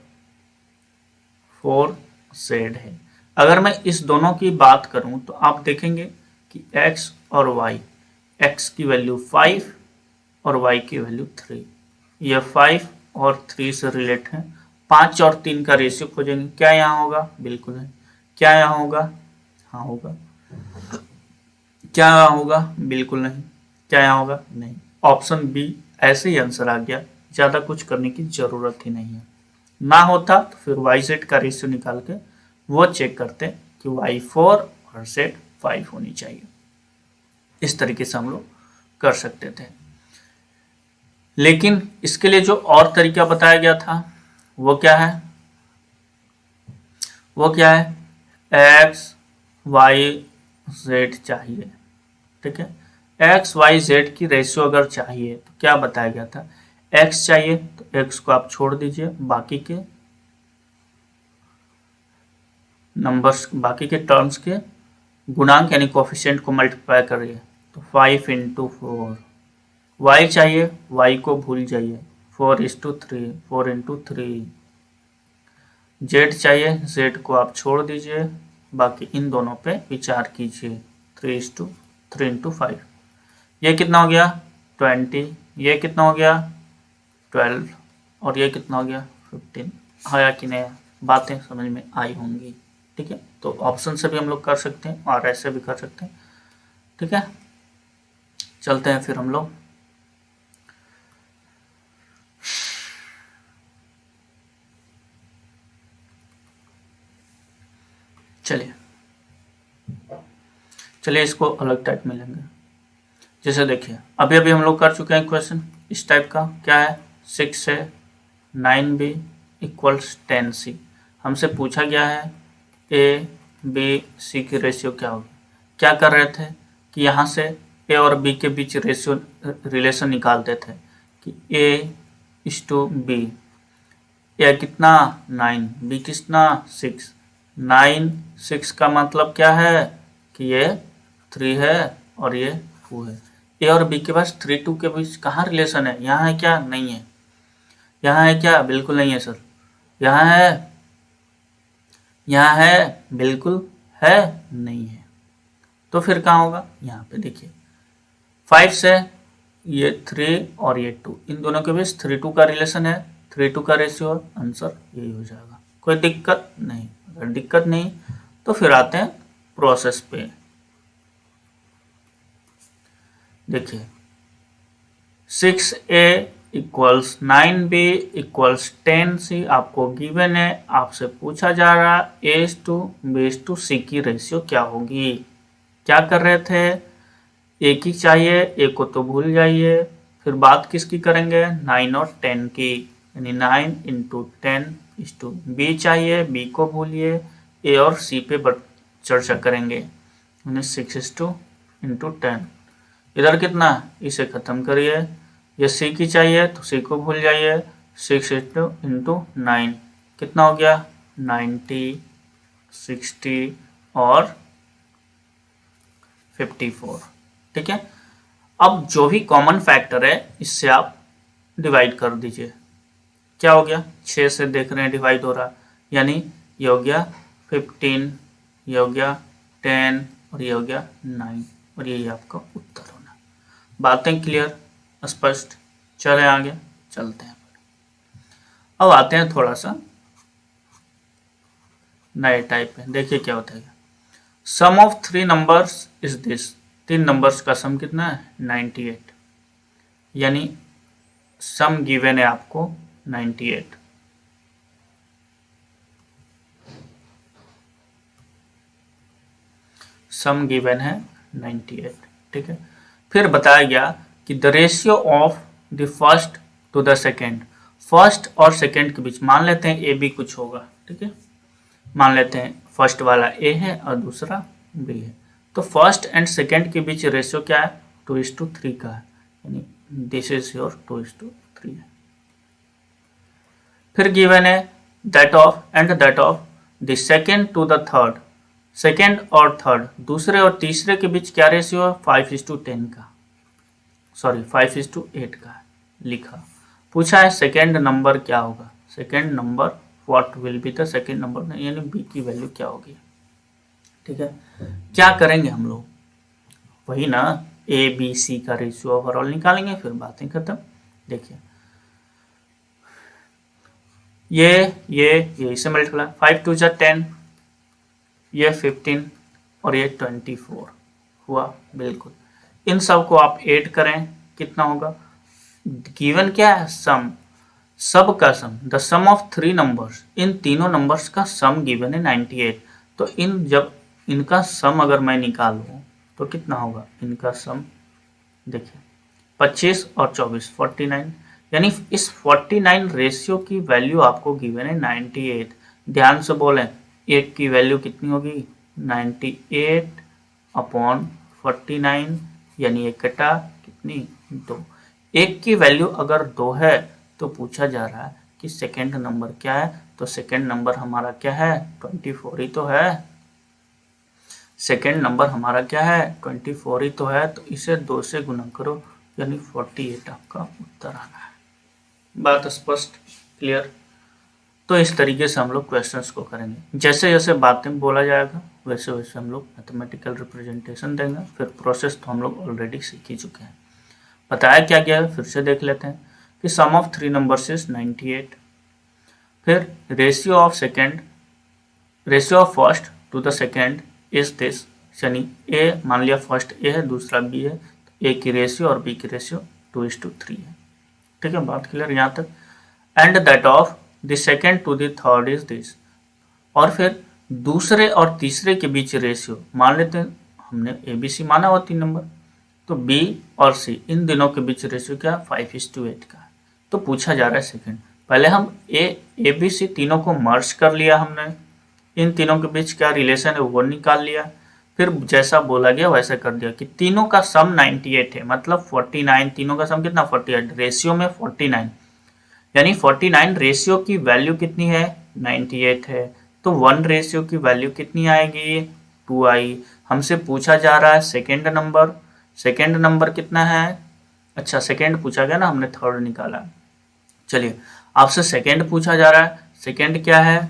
4z है। अगर मैं इस दोनों की बात करूं तो आप देखेंगे कि x और y, x की वैल्यू 5 और y की वैल्यू 3, ये 5 और 3 से रिलेट है। 5 और 3 का रेशियो खोजेंगे, क्या यहाँ होगा? बिल्कुल है। क्या यहाँ होगा? हाँ होगा। क्या यहाँ होगा? बिल्कुल नहीं। क्या यहाँ होगा? नहीं। ऑप्शन बी ऐसे ही आंसर आ गया, ज़्यादा कुछ करने की ज़रूरत ही नहीं है। ना होता तो फिर वाई जेड का रेशियो निकाल के वो चेक करते कि वाई 4 और जेड 5 होनी चाहिए। इस तरीके से हम लोग कर सकते थे, लेकिन इसके लिए जो और तरीका बताया गया था वो क्या है? वो क्या है? एक्स वाई जेड चाहिए। ठीक है, एक्स वाई जेड की रेशियो अगर चाहिए तो क्या बताया गया था? एक्स चाहिए तो एक्स को आप छोड़ दीजिए, बाकी के नंबर्स, बाकी के टर्म्स के गुणांक यानी कोफिशिएंट को मल्टीप्लाई करिए, तो 5 × 4। y चाहिए, y को भूल जाइए, 4:3, 4 × 3। z चाहिए, z को आप छोड़ दीजिए, बाकी इन दोनों पे विचार कीजिए, 3 × 5। ये कितना हो गया? 20। ये कितना हो गया? 12। और ये कितना हो गया? 15। आया कि नहीं? बातें समझ में आई होंगी। ठीक है, तो ऑप्शन से भी हम लोग कर सकते हैं और ऐसे भी कर सकते हैं। ठीक है, चलते हैं फिर हम लोग। चलिए इसको अलग टाइप में लेंगे। जैसे देखिए, अभी अभी हम लोग कर चुके हैं क्वेश्चन इस टाइप का। क्या है? 6 है, 9b = 10c। हमसे पूछा गया है a b c की रेशियो क्या होगी। क्या कर रहे थे कि यहाँ से a और b के बीच रेशियो रिलेशन निकालते थे कि a:b। a कितना? 9, b कितना? 6। 9 6 का मतलब क्या है कि ये 3 है और ये 2 है। a और b के पास 3 2 के बीच कहाँ रिलेशन है? यहाँ है क्या? नहीं है। यहाँ है क्या? बिल्कुल नहीं है सर। यहाँ है? यहाँ है? बिल्कुल है नहीं है। तो फिर कहाँ होगा? यहाँ पे देखिए, 5 से ये 3 और ये 2, इन दोनों के बीच 3 2 का रिलेशन है, 3 2 का रेशियो, आंसर यही हो जाएगा। कोई दिक्कत नहीं। अगर दिक्कत नहीं तो फिर आते हैं प्रोसेस पे। देखिए, 6a = 9b = 10c आपको गिवन है। आपसे पूछा जा रहा है a:b:c की रेशियो क्या होगी। क्या कर रहे थे? एक ही चाहिए, एक को तो भूल जाइए। फिर बात किसकी करेंगे? 9 और 10 की, यानी 9 × 10 b चाहिए, b को भूलिए, a और c पे चर्चा करेंगे। 6:10। इधर कितना, इसे खत्म करिए, ये सी की चाहिए तो सी को भूल जाइए। 6:9 कितना हो गया, 90, 60 और 54। ठीक है, अब जो भी कॉमन फैक्टर है इससे आप डिवाइड कर दीजिए। क्या हो गया, 6 से देख रहे हैं डिवाइड हो रहा, यानी ये हो गया 15, ये हो गया 10 और ये हो गया 9 और यही आपका उत्तर होना। बातें क्लियर, स्पष्ट? चले आगे चलते हैं। अब आते हैं थोड़ा सा नए टाइप पे। देखिए क्या होता है, sum of 3 numbers is this. 3 numbers का सम कितना है, 98, यानी सम गिवन है आपको 98। सम गिवन है 98। ठीक है, फिर बताया गया कि the ratio of the first to the second, first और सेकेंड के बीच, मान लेते हैं ए बी कुछ होगा। ठीक है, मान लेते हैं फर्स्ट वाला ए है और दूसरा बी है, तो फर्स्ट एंड सेकेंड के बीच रेशियो क्या है, 2:3 का है, यानी दिस इज योर 2:3 है। फिर गिवन है that of the second to the third, second और थर्ड, दूसरे और तीसरे के बीच क्या रेशियो है, 5:10 का, सॉरी 5:8 का लिखा। पूछा है सेकेंड नंबर क्या होगा, second number what will be the second number, यानी बी की वैल्यू क्या होगी। ठीक है, क्या करेंगे हम लोग, वही ना ए बी सी का रेशियो ओवरऑल निकालेंगे, फिर बातें खत्म। देखिए ये इसे मल्टीप्लाई, 5 2 जा 10, ये 15 और ये 24 हुआ। बिल्कुल, इन सब को आप ऐड करें, कितना होगा, गिवन क्या है, सम, सब का सम, द सम ऑफ 3 नंबर्स, इन तीनों नंबर्स का सम गिवन है 98। तो जब इनका सम अगर मैं निकालूं तो कितना होगा, इनका सम देखिए 25 और 24 49, यानी इस 49 रेशियो की वैल्यू आपको गिवन है 98। ध्यान से बोलें, 8 की वैल्यू कितनी होगी, 98 अपॉन 49, यानी एक कटा कितनी, 2। 1 की वैल्यू अगर 2 है तो पूछा जा रहा है कि सेकेंड नंबर क्या है, तो सेकेंड नंबर हमारा क्या है, 24 ही तो है। सेकेंड नंबर हमारा क्या है, 24 ही तो है, तो इसे 2 से गुना करो, यानी 48 आपका उत्तर आना है। बात स्पष्ट, क्लियर? तो इस तरीके से हम लोग क्वेश्चंस को करेंगे, जैसे जैसे बातें बोला जाएगा वैसे वैसे हम लोग मैथमेटिकल रिप्रेजेंटेशन देंगे। फिर प्रोसेस तो हम लोग ऑलरेडी सीख ही चुके हैं। बताया क्या गया है, फिर से देख लेते हैं कि सम ऑफ 3 नंबर्स इज 98। फिर ratio of first to the second is this, यानी ए, मान लिया फर्स्ट ए है दूसरा बी है, तो ए की रेशियो और बी की रेशियो 2:3 है। ठीक है, बात क्लियर यहाँ तक। And that of the second to the third is this, और फिर दूसरे और तीसरे के बीच रेशियो, मान लेते हैं हमने ए बी सी माना हुआ 3 नंबर, तो बी और सी इन दोनों के बीच रेशियो क्या, 5:8 का है। तो पूछा जा रहा है सेकेंड, पहले हम ए बी सी तीनों को मर्ज कर लिया हमने, इन तीनों के बीच क्या रिलेशन है वो निकाल लिया, फिर जैसा बोला गया वैसा कर दिया कि तीनों का सम 98 है, मतलब 49, तीनों का सम कितना, 48, रेशियो में 49, यानी 49 रेशियो की वैल्यू कितनी है, 98 है, तो 1 रेशियो की वैल्यू कितनी आएगी, 2 आई। हमसे पूछा जा रहा है सेकेंड नंबर कितना है, अच्छा सेकेंड पूछा गया ना, हमने थर्ड निकाला। चलिए आपसे सेकेंड पूछा जा रहा है, सेकेंड क्या है,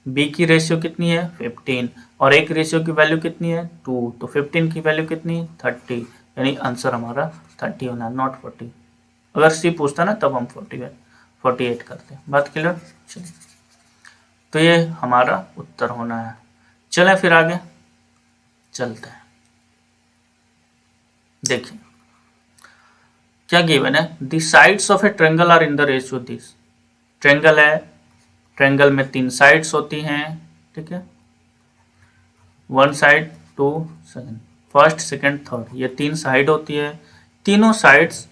बी की रेशियो कितनी है, 15, और एक रेशियो की वैल्यू कितनी है, 2, तो 15 की वैल्यू कितनी, 30, यानी आंसर हमारा 30 होना, नॉट 40। अगर सी पूछता ना तब हम 48 करते। बात क्लियर? चलिए, तो ये हमारा उत्तर होना है। चलें फिर आगे चलते हैं। देखिए क्या गिवन है, the sides of a triangle are in the ratio this. Triangle है, ट्रायंगल में 3 साइड्स होती हैं। ठीक है, 1 side 2 second, first second third, ये 3 साइड होती है। तीनों साइड्स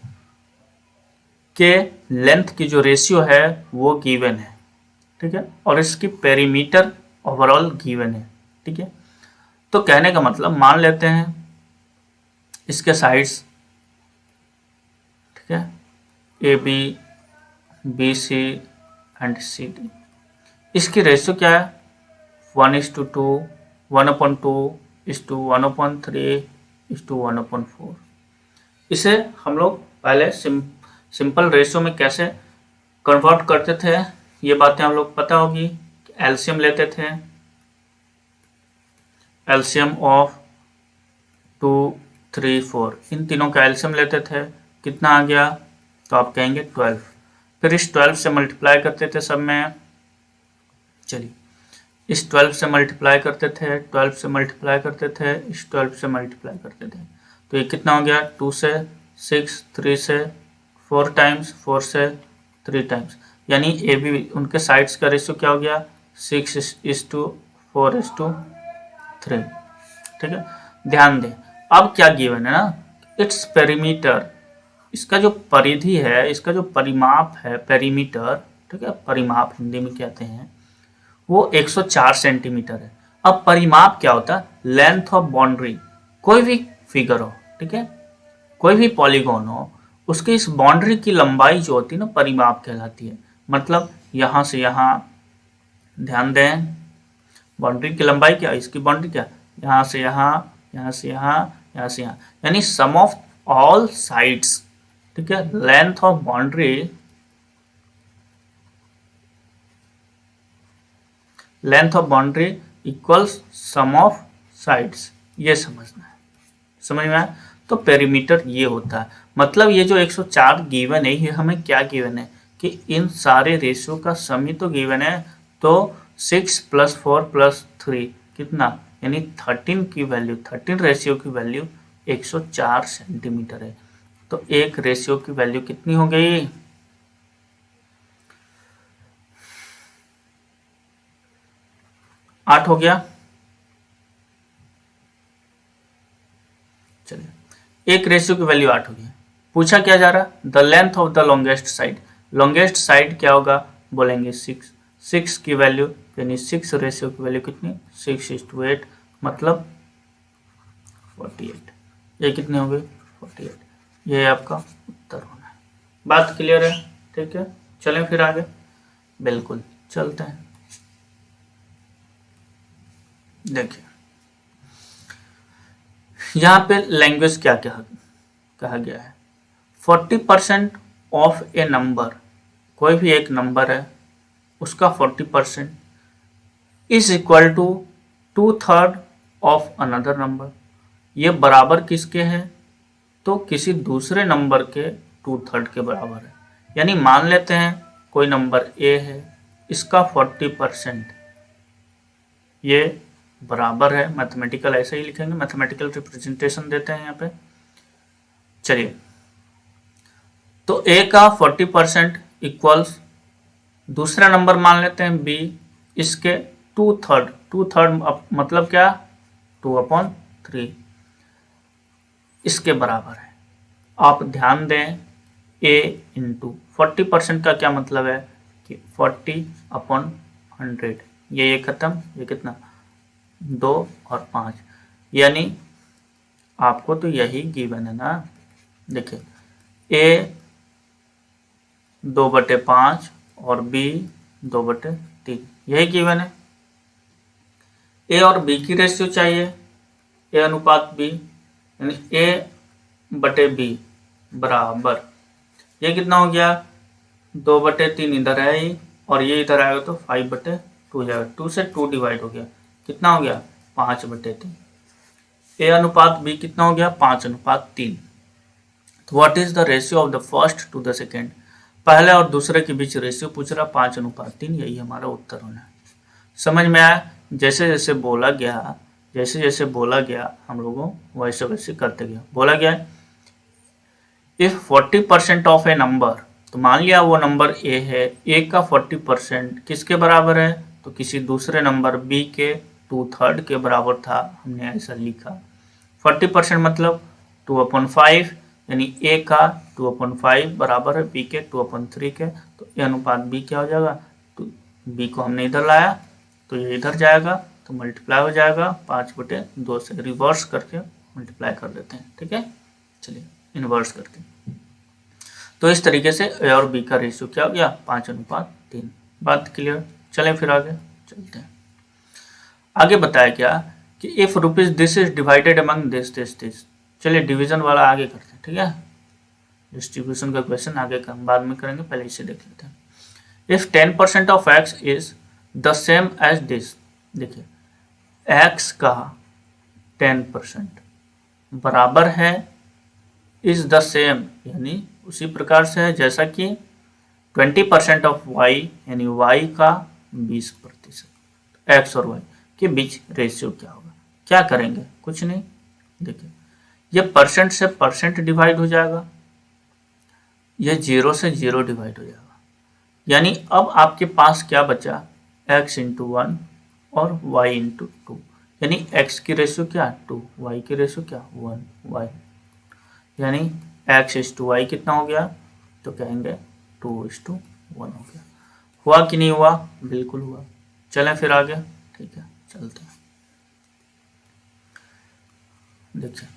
के लेंथ की जो रेशियो है वो गिवन है। ठीक है, और इसकी पेरीमीटर ओवरऑल गिवन है। ठीक है, तो कहने का मतलब मान लेते हैं इसके साइड्स, ठीक है, A B, B C and C D, इसकी रेशियो क्या है 1:2, 1/2:1/3:1/4। इसे हम लोग पहले सिंपल रेशियो में कैसे कन्वर्ट करते थे ये बातें हम लोग पता होगी। एलसीएम लेते थे, एलसीएम ऑफ 2, 3, 4, इन तीनों का एलसीएम लेते थे, कितना आ गया तो आप कहेंगे 12। फिर इस 12 से मल्टीप्लाई करते थे सब में, चलिए इस 12 से मल्टीप्लाई करते थे, 12 से मल्टीप्लाई करते थे, इस 12 से मल्टीप्लाई करते थे, तो ये कितना हो गया 2 से 6, 3 से 4 टाइम्स, 4 से 3 टाइम्स, यानी ए बी उनके साइड्स का रेशियो क्या हो गया 6:4:3, ठीक है। ध्यान दें अब क्या गिवन है ना, इट्स पेरीमीटर, इसका जो परिधि है, इसका जो परिमाप है पेरीमीटर, ठीक है, परिमाप हिंदी में कहते हैं, वो 104 सेंटीमीटर है। अब परिमाप क्या होता है, लेंथ ऑफ बाउंड्री, कोई भी फिगर हो, ठीक है, कोई भी पॉलीगॉन हो, उसके इस बाउंड्री की लंबाई जो होती है ना परिमाप कहलाती है। मतलब यहाँ से यहाँ, ध्यान दें बाउंड्री की लंबाई क्या, इसकी बाउंड्री क्या, यहाँ से यहाँ, यहाँ से यहाँ, यहाँ से यहाँ, यानी सम ऑफ ऑल साइड्स, ठीक है, length of boundary, length of boundary equals sum of sides, ये समझना है, समझ में आया। तो पेरीमीटर ये होता है, मतलब ये जो 104 गिवन है ये हमें क्या गिवन है कि इन सारे रेशियो का सम ही तो गिवन है, तो 6 + 4 + 3 कितना, यानी 13 की वैल्यू, 13 रेशियो की वैल्यू 104 सेंटीमीटर है। तो एक रेशियो की वैल्यू कितनी हो गई, 8 हो गया। चलिए एक रेशियो की वैल्यू 8 हो गई। पूछा क्या जा रहा, the length of the longest side, longest side क्या होगा, बोलेंगे 6, 6 की वैल्यू, यानी 6 रेशियो की वैल्यू कितनी 6:8, मतलब 48, ये कितनी हो गई 48, ये आपका उत्तर होना है। बात क्लियर है, ठीक है, चलें फिर आगे, बिल्कुल चलते हैं। देखिए यहाँ पे लैंग्वेज क्या क्या कहा गया है, 40% ऑफ ए नंबर, कोई भी एक नंबर है उसका 40% is equal to 2/3 of another number, ये बराबर किसके है, तो किसी दूसरे नंबर के 2/3 के बराबर है। यानी मान लेते हैं कोई नंबर ए है, इसका 40% ये बराबर है, मैथमेटिकल ऐसे ही लिखेंगे, मैथमेटिकल रिप्रेजेंटेशन देते हैं यहाँ पे। चलिए तो ए का 40% इक्वल्स दूसरा नंबर मान लेते हैं बी, इसके 2/3 मतलब क्या 2/3 इसके बराबर है। आप ध्यान दें a इंटू 40% का क्या मतलब है कि 40/100, ये खत्म, ये कितना 2 और 5, यानी आपको तो यही गिवन है ना। देखिए a 2/5 और b 2/3, यही गिवन है। a और b की रेशियो चाहिए, a अनुपात b, यानी a/b बराबर, ये कितना हो गया 2/3 इधर है ही, और ये इधर आएगा तो 5/2 जाएगा, 2 से 2 डिवाइड हो गया, कितना हो गया 5/3। a अनुपात b कितना हो गया 5:3। तो what is the ratio of the first to the second, पहले और दूसरे के बीच रेशियो पूछ रहा 5:3, यही हमारा उत्तर होना है। समझ में आया, जैसे जैसे बोला गया, जैसे जैसे बोला गया हम लोगों वैसे वैसे करते गया। बोला गया इफ 40% ऑफ ए नंबर, तो मान लिया वो नंबर ए है, ए का 40% किसके बराबर है, तो किसी दूसरे नंबर बी के 2/3 के बराबर था, हमने ऐसा लिखा। 40% मतलब 2/5, यानी ए का 2/5 बराबर है बी के 2/3 के, तो ए अनुपात बी क्या हो जाएगा, तो बी को हमने इधर लाया तो ये इधर जाएगा, तो मल्टीप्लाई हो जाएगा 5/2 से, रिवर्स करके मल्टीप्लाई कर देते हैं, ठीक है। चलिए इन्वर्स करके, तो इस तरीके से ए और बी का रेशियो क्या हो गया 5:3। बात क्लियर। चलें फिर आगे चलते हैं। आगे बताया क्या कि if rupees this is divided among this this this. चलिए डिवीजन वाला आगे करते हैं, ठीक है। डिस्ट्रीब्यूशन का क्वेश्चन आगे बाद में करेंगे, पहले इसे देख लेते हैं। If 10% of X is the same as this, देखिए एक्स का 10% बराबर है इज द सेम, यानी उसी प्रकार से है जैसा कि 20% ऑफ वाई, यानी वाई का 20%। एक्स और वाई के बीच रेशियो क्या होगा, क्या करेंगे, कुछ नहीं। देखिए ये परसेंट से परसेंट डिवाइड हो जाएगा, ये 0 से 0 डिवाइड हो जाएगा, यानी अब आपके पास क्या बचा, x इंटू 1 और y इंटू 2, यानी x की रेशियो क्या 2, y की रेशियो क्या 1, y, यानी x इज टू वाई कितना हो गया, तो कहेंगे 2:1 हो गया। हुआ कि नहीं हुआ, बिल्कुल हुआ। चलें फिर आगे, ठीक है चलते हैं। देखिए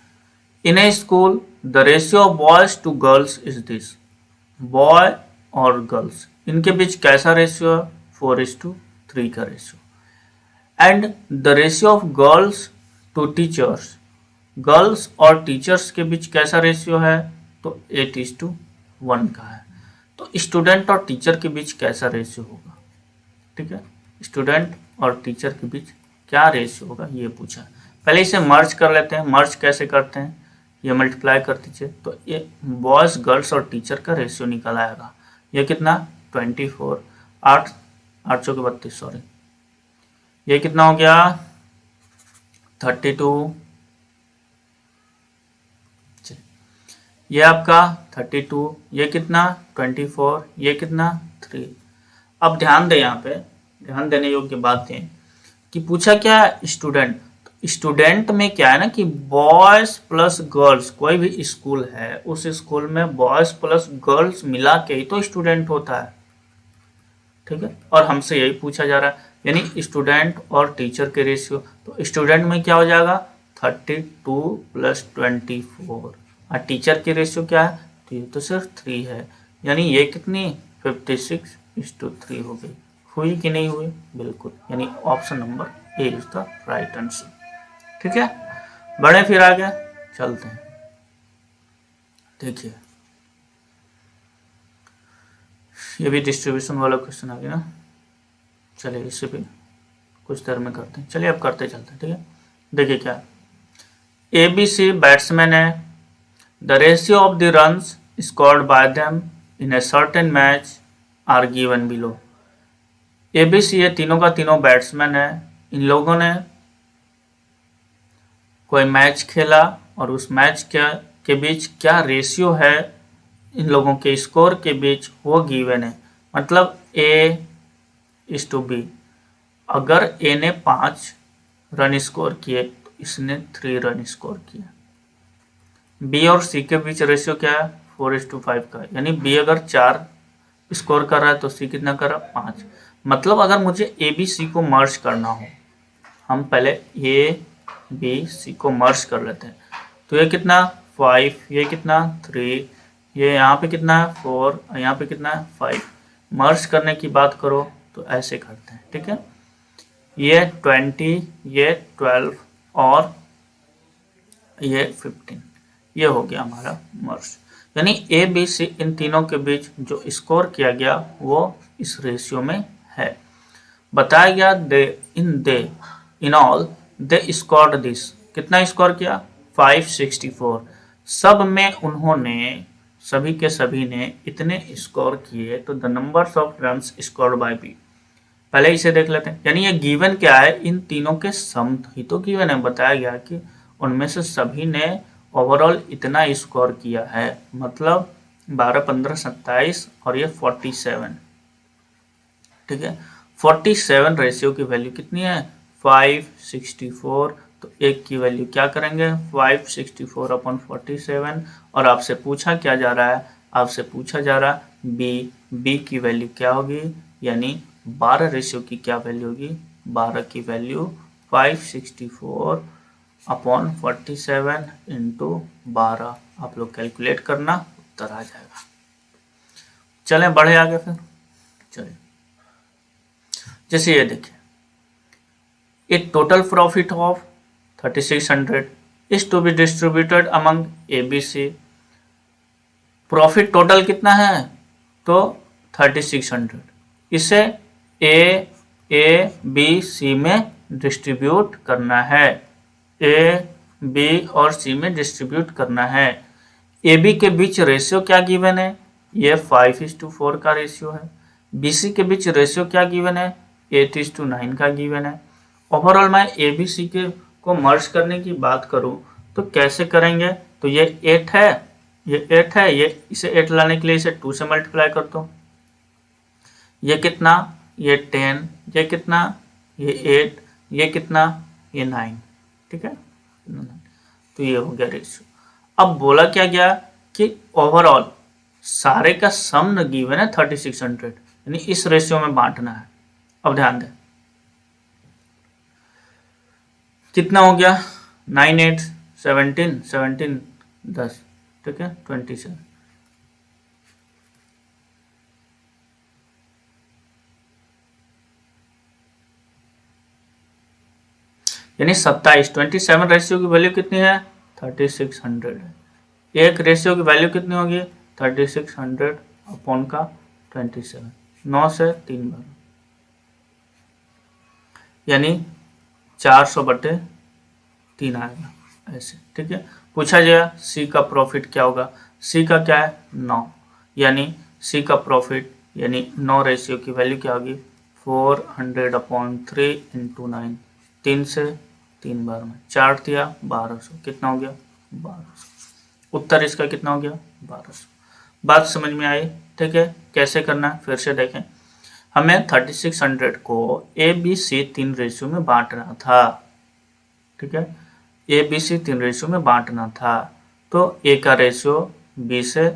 in a school the ratio of boys to girls is this, boy और गर्ल्स इनके बीच कैसा रेशियो है, 4:3 का ratio. And the ratio of girls to teachers, girls और टीचर्स के बीच कैसा रेशियो है, तो 8:1 का है। तो स्टूडेंट और टीचर के बीच कैसा रेशियो होगा, ठीक है, स्टूडेंट और टीचर के बीच क्या रेशियो होगा ये पूछा। पहले इसे मर्ज कर लेते हैं। मर्ज कैसे करते हैं, ये मल्टीप्लाई कर दीजिए, तो ये बॉयज गर्ल्स और टीचर का रेशियो निकल आएगा। ये कितना 24, 8 चौके 32, सॉरी, ये कितना हो गया 32, ये आपका 32, ये कितना 24, ये कितना 3। अब ध्यान दें, यहाँ पे ध्यान देने योग्य बात है कि पूछा क्या स्टूडेंट, स्टूडेंट में क्या है ना कि बॉयज प्लस गर्ल्स, कोई भी स्कूल है उस स्कूल में बॉयज प्लस गर्ल्स मिला के ही तो स्टूडेंट होता है, ठीक है। और हमसे यही पूछा जा रहा है, यानी स्टूडेंट और टीचर के रेशियो, तो स्टूडेंट में क्या हो जाएगा 32 + 24, और टीचर की रेशियो क्या है, तो ये तो सिर्फ 3 है, यानी ये कितनी 56:3 हो गई। हुई कि नहीं हुई, बिल्कुल, यानी option number A is the right answer, ठीक है। बढ़े फिर आगे चलते हैं। देखिए ये भी डिस्ट्रीब्यूशन वाला क्वेश्चन आ गया ना, चलिए इसे भी कुछ देर में करते हैं। चलिए अब करते चलते हैं, ठीक है। देखिए क्या ABC बैट्समैन है, the ratio of the runs scored by them in a certain match are given below. ABC ये तीनों का तीनों बैट्समैन है, इन लोगों ने कोई मैच खेला और उस मैच के बीच क्या रेशियो है इन लोगों के स्कोर के बीच, वो गिवन है। मतलब A:B, अगर A ने 5 रन स्कोर किए तो इसने 3 रन स्कोर किए। B और C के बीच रेशियो क्या है 4:5 का, यानी B अगर 4 स्कोर कर रहा है तो C कितना कर रहा है 5। मतलब अगर मुझे ABC को मर्ज करना हो, हम पहले ABC को मर्ज कर लेते हैं, तो ये कितना 5, ये कितना 3, ये यहाँ पे कितना है 4, यहाँ पे कितना है 5। मर्ज करने की बात करो तो ऐसे करते हैं, ठीक है। ये 20, ये 12 और ये 15, ये हो गया हमारा मर्ज। यानी ABC इन तीनों के बीच जो स्कोर किया गया वो इस रेशियो में है। बताया गया in all they scored this, कितना स्कोर किया 564। सब में उन्होंने, सभी के सभी ने इतने स्कोर किए, तो the numbers of runs scored by B, पहले इसे देख लेते हैं। यानी ये गिवन क्या है, इन तीनों के सम ही तो गिवन है। बताया गया कि उनमें से सभी ने ओवरऑल इतना स्कोर किया है, मतलब 12, 15, 27 और ये 47, ठीक है। 47 रेशियो की वैल्यू कितनी है 564, तो एक की वैल्यू क्या करेंगे 564/47। और आपसे पूछा क्या जा रहा है, आपसे पूछा जा रहा है बी की वैल्यू क्या होगी, यानी 12 रेशियो की क्या वैल्यू होगी, 12 की वैल्यू 564 अपॉन 47 इंटू 12 आप लोग कैलकुलेट करना, उत्तर आ जाएगा। चलें बढ़े आगे फिर। चलिए जैसे ये देखिए, a total profit of 3600 is to be distributed among ABC। Profit total कितना है? तो 3600। इसे A, B, C में डिस्ट्रीब्यूट करना है। A, B और C में डिस्ट्रीब्यूट करना है। AB के बीच रेशियो क्या गिवन है? ये 5:4 का रेशियो है। BC के बीच रेशियो क्या गिवन है? 8:9 का गिवन है। ओवरऑल मैं ABC के को मर्ज करने की बात करूं तो कैसे करेंगे? तो ये 8 है, ये 8 है, ये इसे 8 लाने के लिए इसे 2 से मल्टीप्लाई कर दो। ये कितना? ये 10, ये कितना? ये 8, ये कितना? ये 9। ठीक है, तो ये हो गया रेशियो। अब बोला क्या गया कि ओवरऑल सारे का सम गिवन है 3600, यानी इस रेशियो में बांटना है। अब ध्यान दें कितना हो गया? 9, 8, 17, 17, 10, ठीक है, 27। यानी 27 रेशियो की वैल्यू कितनी है? 3600 है। एक रेशियो की वैल्यू कितनी होगी? 3600 अपॉन का 27, 9 से 3 बार, यानी 400/3 आएगा ऐसे। ठीक है, पूछा जाएगा सी का प्रॉफिट क्या होगा? सी का क्या है? 9, यानी सी का प्रॉफिट यानी 9 रेशियो की वैल्यू क्या होगी? 400/3 इंटू 9, 3 से 3 बार में 4 दिया 1200, कितना हो गया? 1200। उत्तर इसका कितना हो गया? 1200। बात समझ में आई? ठीक है, कैसे करना है फिर से देखें। हमें 3600 को ABC 3 रेशियो में बांटना था। ठीक है, ABC 3 रेशियो में बांटना था, तो A का रेशियो B से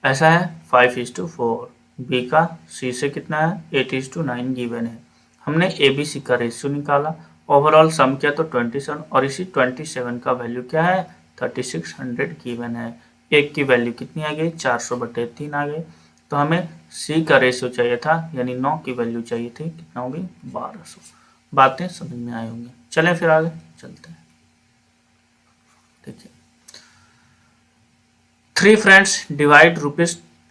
ऐसा है 5:4, B का C से कितना है? 8:9 गिवन है। हमने ABC का रेशियो निकाला, ओवरऑल सम किया तो 27, और इसी 27 का वैल्यू क्या है? 3600 गिवन है। एक की वैल्यू कितनी आ गई? 400/3 आ गई। तो हमें C का रेशियो चाहिए था, यानी 9 की वैल्यू चाहिए थी, कितना होगी? 1200। बातें समझ में आई होंगी। चलें फिर आगे चलते हैं। ठीक है, 3 friends divide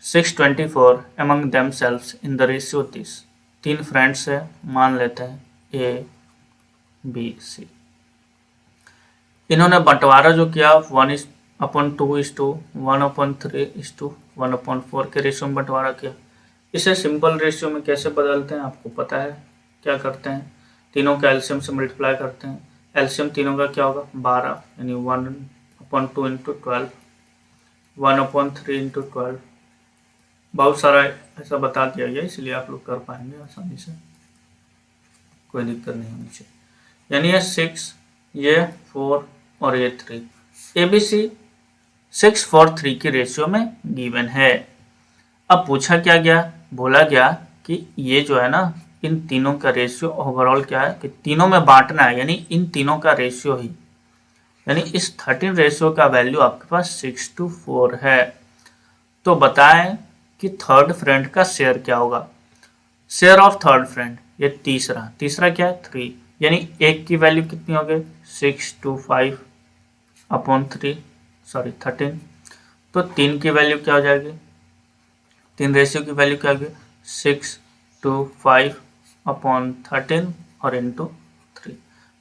₹624 among themselves in the ratio this। 3 friends है, मान लेते हैं A, B, C। इन्होंने बंटवारा जो किया 1:2:1/3:1/4 के रेशियो में बंटवारा किया। इसे सिंपल रेशियो में कैसे बदलते हैं आपको पता है। क्या करते हैं? तीनों का एलसीएम से मल्टीप्लाई करते हैं। एलसीएम तीनों का क्या होगा? 12, यानी 1/2 इंटू 12, 1/3 इंटू 12। बहुत सारा ऐसा बता दिया गया, इसलिए आप लोग कर पाएंगे आसानी से, कोई दिक्कत नहीं होनी चाहिए। यानी ये 6, ये 4 और ये 3। ABC 6, 4, 3 की रेशियो में गिवन है। अब पूछा क्या गया? बोला गया कि ये जो है ना, इन तीनों का रेशियो ओवरऑल क्या है कि तीनों में बांटना है, यानी इन तीनों का रेशियो ही, यानी इस 13 रेशियो का वैल्यू आपके पास 6:4 है। तो बताएं कि थर्ड फ्रेंड का शेयर क्या होगा? शेयर ऑफ थर्ड फ्रेंड, ये तीसरा क्या है? 3, यानी एक की वैल्यू कितनी हो गई? 6/5/3, तो 3 की वैल्यू क्या हो जाएगी? 3 रेशियो की वैल्यू क्या होगी? 6/5/13 और इंटू 3।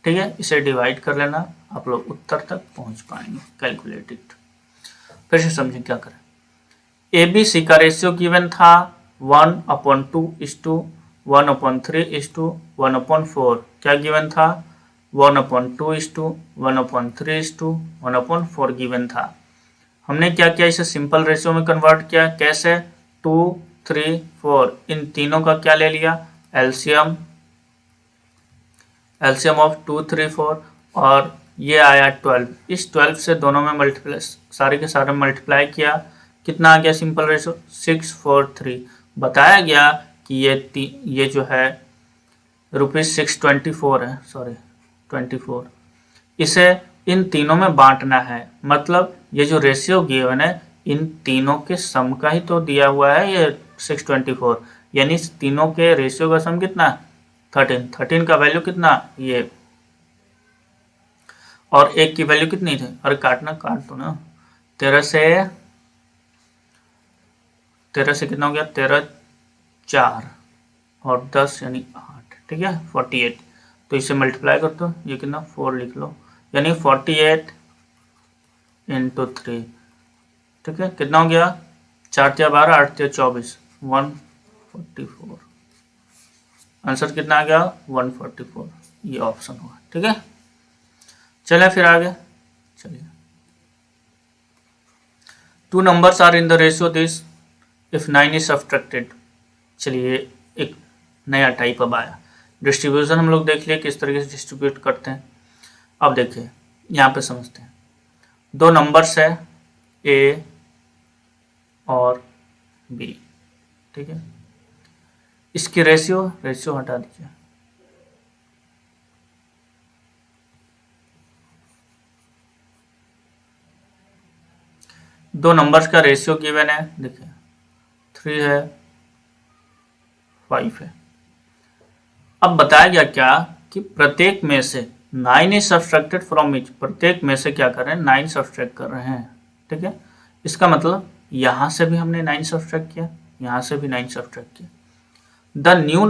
ठीक है, इसे डिवाइड कर लेना, आप लोग उत्तर तक पहुंच पाएंगे कैलकुलेटेड। फिर से समझें क्या करें। ABC का रेशियो गिवन था 1/2:1/3:1/4। क्या गिवन था? 1/2:1/3:1/4 गिवन था। हमने क्या किया? इसे सिंपल रेशियो में कन्वर्ट किया। कैसे? 2, 3, 4, इन तीनों का क्या ले लिया? एलसीएम ऑफ 2, 3, 4, और ये आया 12। इस 12 से दोनों में मल्टीप्लाई, सारे के सारे मल्टीप्लाई किया, कितना आ गया सिंपल रेशियो? 643। बताया गया कि ये जो है ₹624 है, सॉरी 24। इसे इन तीनों में बांटना है, मतलब ये जो रेशियो गिवन है इन तीनों के सम का ही तो दिया हुआ है ये 624, यानी तीनों के रेशियो का सम कितना 13। 13 का वैल्यू कितना ये, और एक की वैल्यू कितनी थी, अरे काटना काट दो ना, 13 से कितना हो गया 13 4 और 10 यानी 8, ठीक है 48। तो इसे मल्टीप्लाई कर दो, ये कितना 4 लिख लो, यानी 48 इंटू 3, ठीक है कितना हो गया 4 या 12 8 या 24 144। आंसर कितना आ गया 144, ये ऑप्शन होगा, ठीक है। चलिए फिर आगे चलिए, 2 numbers are in the ratio this if 9 is subtracted। चलिए एक नया टाइप अब आया, डिस्ट्रीब्यूशन हम लोग देख लिए किस तरीके से डिस्ट्रीब्यूट करते हैं। अब देखिए यहाँ पे समझते हैं, 2 नंबर्स है ए और बी, ठीक है, इसकी रेशियो हटा दीजिए, दो नंबर्स का रेशियो गिवन है, देखिए 3 है 5 है। अब बताया गया क्या कि प्रत्येक में से 9 इज सब्सट्रैक्टेड फ्रॉम इच, प्रत्येक में से क्या कर रहे हैं 9 सब्सट्रैक्ट कर रहे हैं, ठीक है। इसका मतलब यहां से भी हमने 9 सब्सट्रैक्ट किया, यहां से भी 9 सब्सट्रैक्ट किया। The new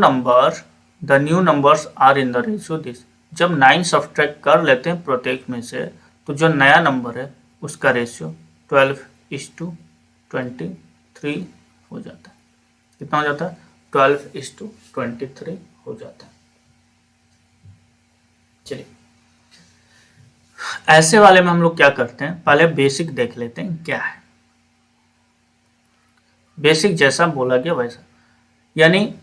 numbers are in the ratio this, जब 9 सब्सट्रैक्ट कर लेते हैं प्रत्येक में से तो जो नया नंबर है उसका रेशियो 12:23 हो जाता है। कितना हो जाता है 12:23 हो जाता है। चलिए ऐसे वाले में हम लोग क्या करते हैं, पहले बेसिक देख लेते हैं क्या है। बेसिक जैसा बोला गया वैसा, यानी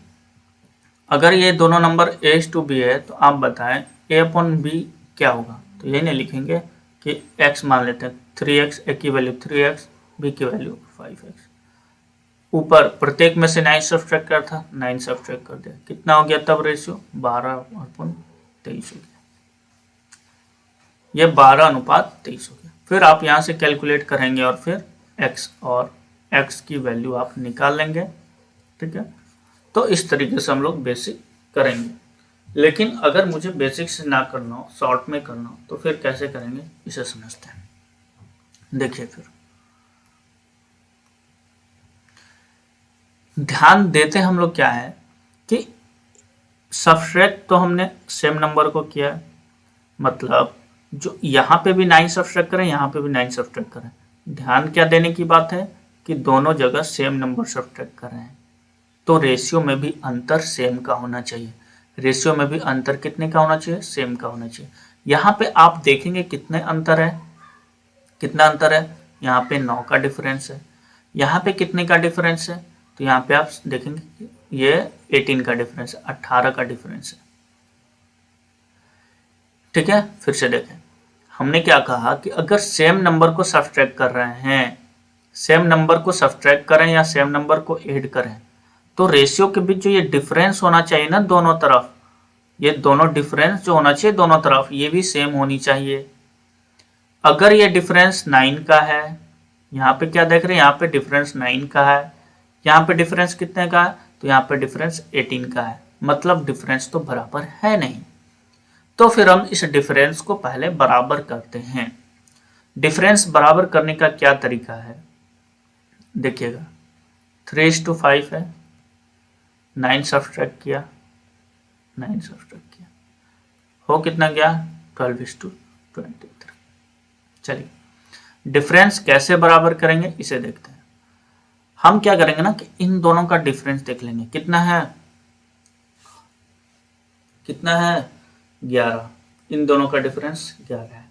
अगर ये दोनों नंबर a/b है तो आप बताएं a/b क्या होगा, तो यही नहीं लिखेंगे कि x मान लेते हैं 3x, a की वैल्यू 3x, b की वैल्यू 5x। ऊपर प्रत्येक में से 9 सब्सट्रैक्ट कर था, 9 सब्सट्रैक्ट कर दिया, कितना हो गया तब रेशियो 12/23 हो गया, ये 12:23 हो गया। फिर आप यहाँ से कैलकुलेट करेंगे और फिर x और x की वैल्यू आप निकाल लेंगे, ठीक है। तो इस तरीके से हम लोग बेसिक करेंगे, लेकिन अगर मुझे बेसिक से ना करना हो, शॉर्ट में करना हो, तो फिर कैसे करेंगे इसे समझते हैं। देखिए फिर ध्यान देते हैं हम लोग क्या है कि सब्सट्रैक्ट तो हमने सेम नंबर को किया, मतलब जो यहाँ पे भी 9 सब्सट्रैक्ट करें, यहाँ पे भी 9 सब्सट्रैक्ट करें। ध्यान क्या देने की बात है कि दोनों जगह सेम नंबर सब्सट्रैक्ट कर रहे हैं, तो रेशियो में भी अंतर सेम का होना चाहिए। रेशियो में भी अंतर कितने का होना चाहिए, सेम का होना चाहिए। यहाँ पे आप देखेंगे कितने अंतर है, कितना अंतर है, यहाँ पे 9 का डिफरेंस है, यहाँ पे कितने का डिफरेंस है, तो यहाँ पे आप देखेंगे ये 18 का डिफरेंस है, 18 का डिफरेंस है, ठीक है। फिर से देखें, हमने क्या कहा कि अगर सेम नंबर को सब्सट्रैक्ट कर रहे हैं, सेम नंबर को सब्सट्रैक्ट करें या सेम नंबर को ऐड करें, तो रेशियो के बीच जो ये डिफरेंस होना चाहिए ना दोनों तरफ, ये दोनों डिफरेंस जो होना चाहिए दोनों तरफ, ये भी सेम होनी चाहिए। अगर ये डिफरेंस 9 का है, यहाँ पे क्या देख रहे हैं, यहाँ पे डिफरेंस 9 का है, यहाँ पे डिफरेंस कितने का है, तो यहाँ पे डिफरेंस 18 का है, मतलब डिफरेंस तो बराबर है नहीं। तो फिर हम इस डिफरेंस को पहले बराबर करते हैं। डिफरेंस बराबर करने का क्या तरीका है, देखिएगा 3:5 है, 9 सब्सट्रैक्ट किया, 9 सब्सट्रैक्ट किया, हो कितना गया 12:23। चलिए डिफरेंस कैसे बराबर करेंगे इसे देखते हैं। हम क्या करेंगे ना कि इन दोनों का डिफरेंस देख लेंगे, कितना है 11, इन दोनों का डिफरेंस 11 है।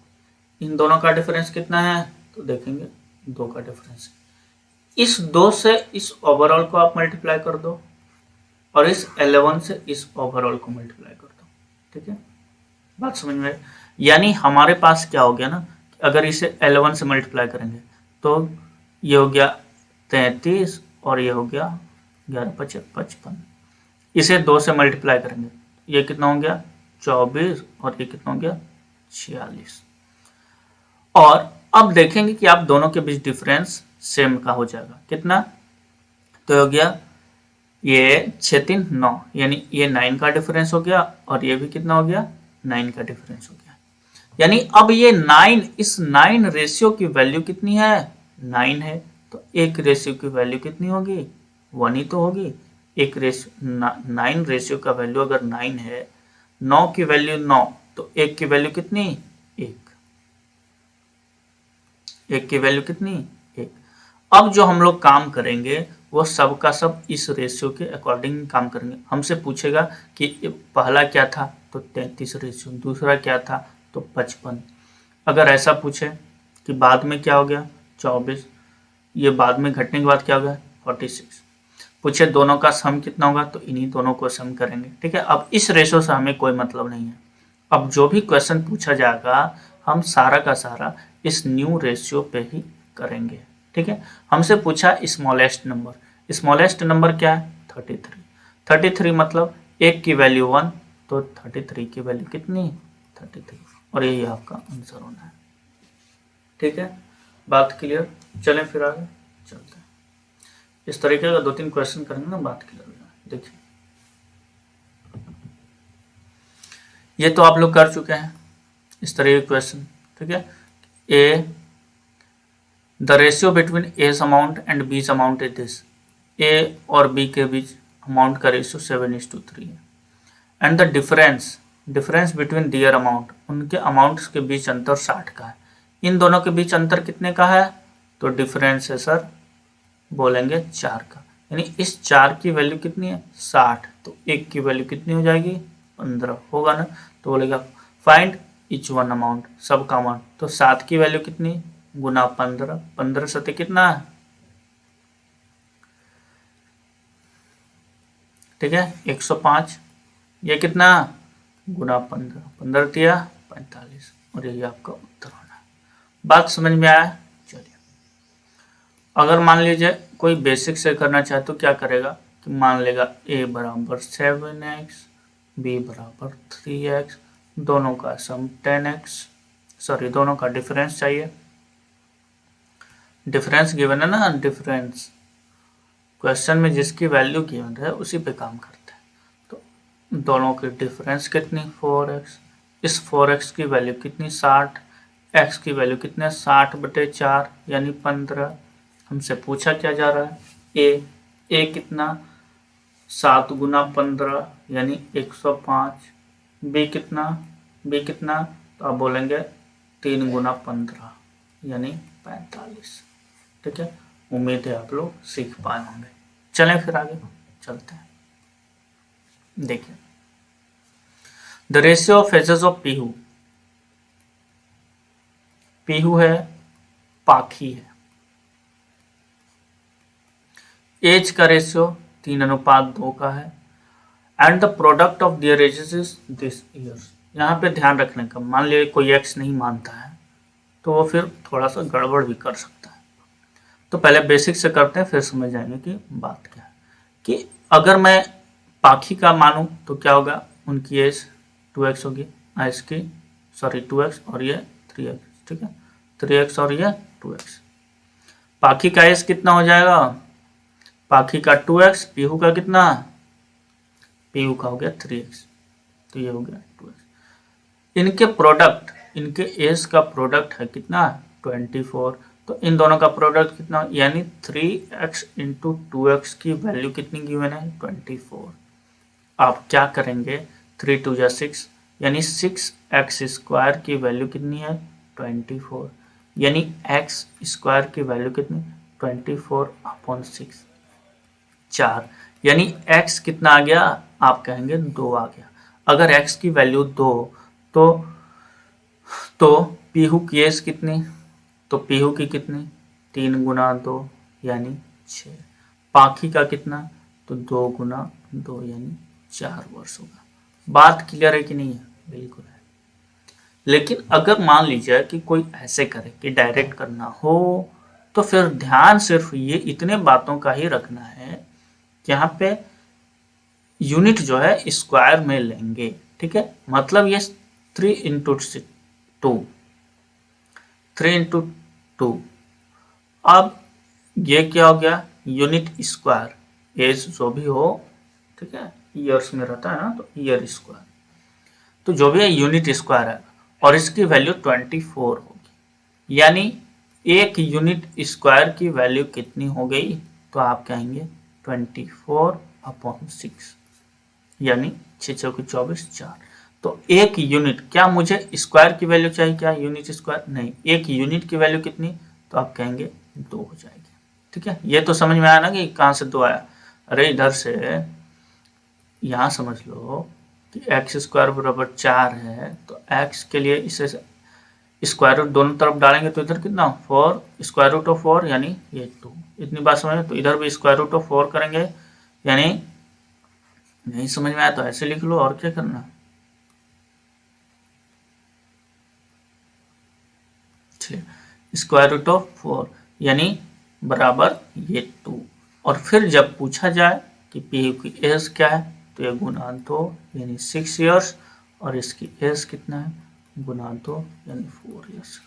इन दोनों का डिफरेंस कितना है, तो देखेंगे 2 का डिफरेंस है। इस 2 से इस ओवरऑल को आप मल्टीप्लाई कर दो और इस 11 से इस ओवरऑल को मल्टीप्लाई कर दो, ठीक है, बात समझ में। यानी हमारे पास क्या हो गया ना, अगर इसे 11 से मल्टीप्लाई करेंगे तो ये हो गया 33 और ये हो गया 11 × 5 = 55। इसे 2 से मल्टीप्लाई करेंगे, ये कितना हो गया 24 और ये कितना हो गया 46। और अब देखेंगे कि आप दोनों के बीच डिफरेंस सेम का हो जाएगा। कितना तो हो गया ये 6 3 9, यानी ये 9 का डिफरेंस हो गया और ये भी कितना हो गया 9 का डिफरेंस हो गया। यानी अब ये 9, इस 9 रेशियो की वैल्यू कितनी है 9 है, तो एक रेशियो की वैल्यू कितनी होगी 1 ही तो होगी। एक रेशियो 9 रेशियो का वैल्यू अगर 9 है, 9 की वैल्यू 9, तो एक की वैल्यू कितनी 1, एक की वैल्यू कितनी 1। अब जो हम लोग काम करेंगे वो सब का सब इस रेशियो के अकॉर्डिंग काम करेंगे। हमसे पूछेगा कि पहला क्या था तो 33 रेशियो, दूसरा क्या था तो 55। अगर ऐसा पूछे कि बाद में क्या हो गया 24, ये बाद में घटने के बाद क्या हो गया 46, पूछे दोनों का सम कितना होगा तो इन्हीं दोनों को सम करेंगे। ठीक है, अब इस रेशियो से हमें कोई मतलब नहीं है। अब जो भी क्वेश्चन पूछा जाएगा हम सारा का सारा इस न्यू रेशियो पे ही करेंगे। ठीक है, हमसे पूछा स्मॉलेस्ट नंबर, स्मॉलेस्ट नंबर क्या है 33, 33 मतलब एक की वैल्यू 1, तो 33 की वैल्यू कितनी 33, और यही आपका आंसर होना है। ठीक है, बात क्लियर। चलें फिर आगे चलते हैं। इस तरीके का 2-3 क्वेश्चन करेंगे ना, बात क्लियर हो जाए। देखिए ये तो आप लोग कर चुके हैं इस तरह के क्वेश्चन। ठीक है, A the ratio between A's amount and B's amount is this, A और बी के बीच अमाउंट का रेशियो 7:3 है। And the difference between their amount, उनके अमाउंट्स के बीच अंतर 60 का है। इन दोनों के बीच अंतर कितने का है तो डिफरेंस है सर बोलेंगे 4 का, यानी इस 4 की वैल्यू कितनी है 60, तो एक की वैल्यू कितनी हो जाएगी 15 होगा ना। तो बोलेगा फाइंड इच वन अमाउंट, सब का अमाउंट, तो 7 की वैल्यू कितनी गुना 15, 15 सते कितना है, ठीक है 105, ये कितना गुना 15, 15 दिया 45, और यही आपका उत्तर होना है। बात समझ में आया। चलिए अगर मान लीजिए कोई बेसिक से करना चाहे तो क्या करेगा कि मान लेगा a बराबर 7x, b बराबर 3x, दोनों का सम 10x, सॉरी दोनों का डिफरेंस चाहिए। डिफरेंस गिवन है ना, डिफरेंस क्वेश्चन में जिसकी वैल्यू गिवन है उसी पे काम करते हैं। तो दोनों की डिफरेंस कितनी 4x, इस 4x की वैल्यू कितनी 60, x की वैल्यू कितने 60/4 यानी 15। हमसे पूछा क्या जा रहा है ए कितना 7 गुना 15 यानी 105, बी कितना तो आप बोलेंगे 3 गुना 15 यानी 45। ठीक है, उम्मीद है आप लोग सीख पाए होंगे। चलें फिर आगे चलते हैं। देखिए the ratio of ages of Pihu, Pihu है पाखी है, एज का रेशियो 3:2 का है, and the product of their ages is this years. यहाँ पे ध्यान रखने का, मान लीजिए कोई एक्स नहीं मानता है तो वो फिर थोड़ा सा गड़बड़ भी कर सकता है। तो पहले बेसिक से करते हैं फिर समझ जाएंगे कि बात क्या है। कि अगर मैं पाखी का मानूं तो क्या होगा, उनकी एज 2x होगी, इसकी सॉरी 2x और ये 3x, ठीक है 3x और ये 2x। पाखी का एज कितना हो जाएगा, पाखी का 2x, पीहू का कितना, पीहू का हो गया 3x, तो ये हो गया 2x। इनके प्रोडक्ट, इनके एज का प्रोडक्ट है कितना 24, तो इन दोनों का प्रोडक्ट कितना यानी 3x इंटू 2x की वैल्यू कितनी गिवन है 24। आप क्या करेंगे 3 2 जा 6 यानी 6x स्क्वायर की वैल्यू कितनी है 24, यानी x स्क्वायर की वैल्यू कितनी 24/6 4, यानी x कितना आ गया आप कहेंगे 2 आ गया। अगर x की वैल्यू 2 तो पीहू की एज कितनी, तो पीहू की कितनी 3 गुना 2 यानी 6, पाखी का कितना तो 2 गुना 2 यानी 4 वर्ष होगा। बात क्लियर है कि नहीं है, बिल्कुल है। लेकिन अगर मान लीजिए कि कोई ऐसे करे कि डायरेक्ट करना हो तो फिर ध्यान सिर्फ ये इतने बातों का ही रखना है कि यहाँ पे यूनिट जो है स्क्वायर में लेंगे, ठीक है, मतलब ये 3 इंटू 2, 3 इंटू 2। अब ये क्या हो गया, यूनिट स्क्वायर, एज जो भी हो, ठीक है, ईयर्स में रहता है ना, तो ईयर स्क्वायर, तो जो भी है यूनिट स्क्वायर है, और इसकी वैल्यू 24 होगी। यानी एक यूनिट स्क्वायर की वैल्यू कितनी हो गई, तो आप कहेंगे 24/6, यानी 6 चौके 24, 4। तो एक यूनिट, क्या मुझे स्क्वायर की वैल्यू चाहिए, क्या यूनिट स्क्वायर नहीं, एक यूनिट की वैल्यू कितनी, तो आप कहेंगे 2 हो जाएगी। ठीक है, ये तो समझ में आया ना कि कहाँ से 2 आया। अरे इधर से यहाँ समझ लो कि एक्स स्क्वायर बराबर 4 है, तो एक्स के लिए इसे स्क्वायर रूट दोनों तरफ डालेंगे तो इधर कितना 4, स्क्वायर रूट ऑफ 4 यानी ये 2। इतनी बात समझ में, तो इधर भी स्क्वायर रूट ऑफ 4 करेंगे, यानी नहीं समझ में आया तो ऐसे लिख लो, और क्या करना। स्क्वायर रूट ऑफ 4 यानी बराबर ये 2। और फिर जब पूछा जाए कि पी की एज क्या है, तो ये गुना 2 यानी 6 ईयर्स, और इसकी एज कितना है, गुना 2 यानी 4 ईयर्स।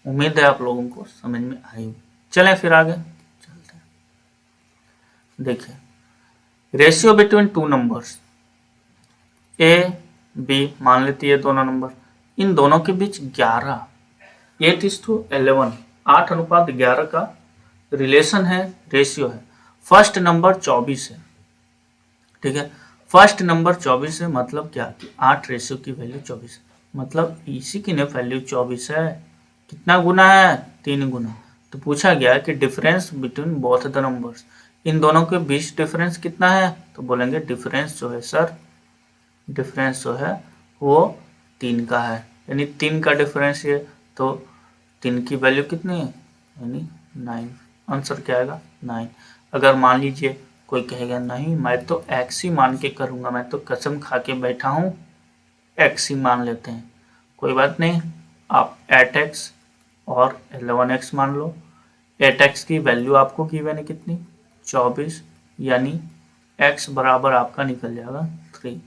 उम्मीद है आप लोगों को समझ में आई। चलें फिर आगे चलते हैं। देखिए, ratio between two numbers A B, मान लेती है दोनों नंबर, इन दोनों के बीच 11, 8:11, 8:11 का रिलेशन है, रेशियो है। फर्स्ट नंबर 24 है, ठीक है, फर्स्ट नंबर 24 है, मतलब क्या कि 8 रेशियो की वैल्यू 24 है, मतलब इसी की ने वैल्यू 24 है। कितना गुना है, 3 गुना। तो पूछा गया कि difference between both the numbers, इन दोनों के बीच डिफरेंस कितना है, तो बोलेंगे डिफरेंस जो है सर, डिफरेंस जो है वो 3 का है, यानी 3 का डिफरेंस ये, तो 3 की वैल्यू कितनी है, यानी 9। आंसर क्या आएगा, 9। अगर मान लीजिए कोई कहेगा नहीं मैं तो एक्स ही मान के करूँगा, मैं तो कसम खा के बैठा हूँ, एक्स ही मान लेते हैं, कोई बात नहीं, आप 8x और 11x मान लो। 8x की वैल्यू आपको गिवन है कितनी, 24, यानी x बराबर आपका निकल जाएगा 3।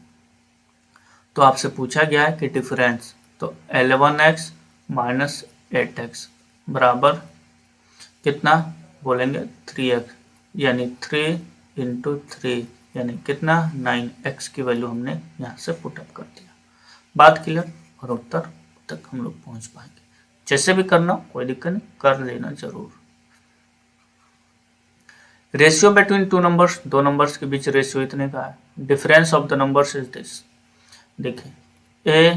तो आपसे पूछा गया है कि डिफरेंस, तो 11x माइनस 8x बराबर कितना, बोलेंगे 3x, यानी 3 इंटू 3 यानी कितना 9x की वैल्यू हमने यहाँ से पुटअप कर दिया। बात क्लियर, और उत्तर तक हम लोग पहुँच पाएंगे। जैसे भी करना कोई दिक्कत नहीं, कर लेना जरूर। रेशियो बिटवीन टू नंबर्स, दो नंबर्स के बीच रेशियो इतने का है। Difference of the numbers is this, देखिए ए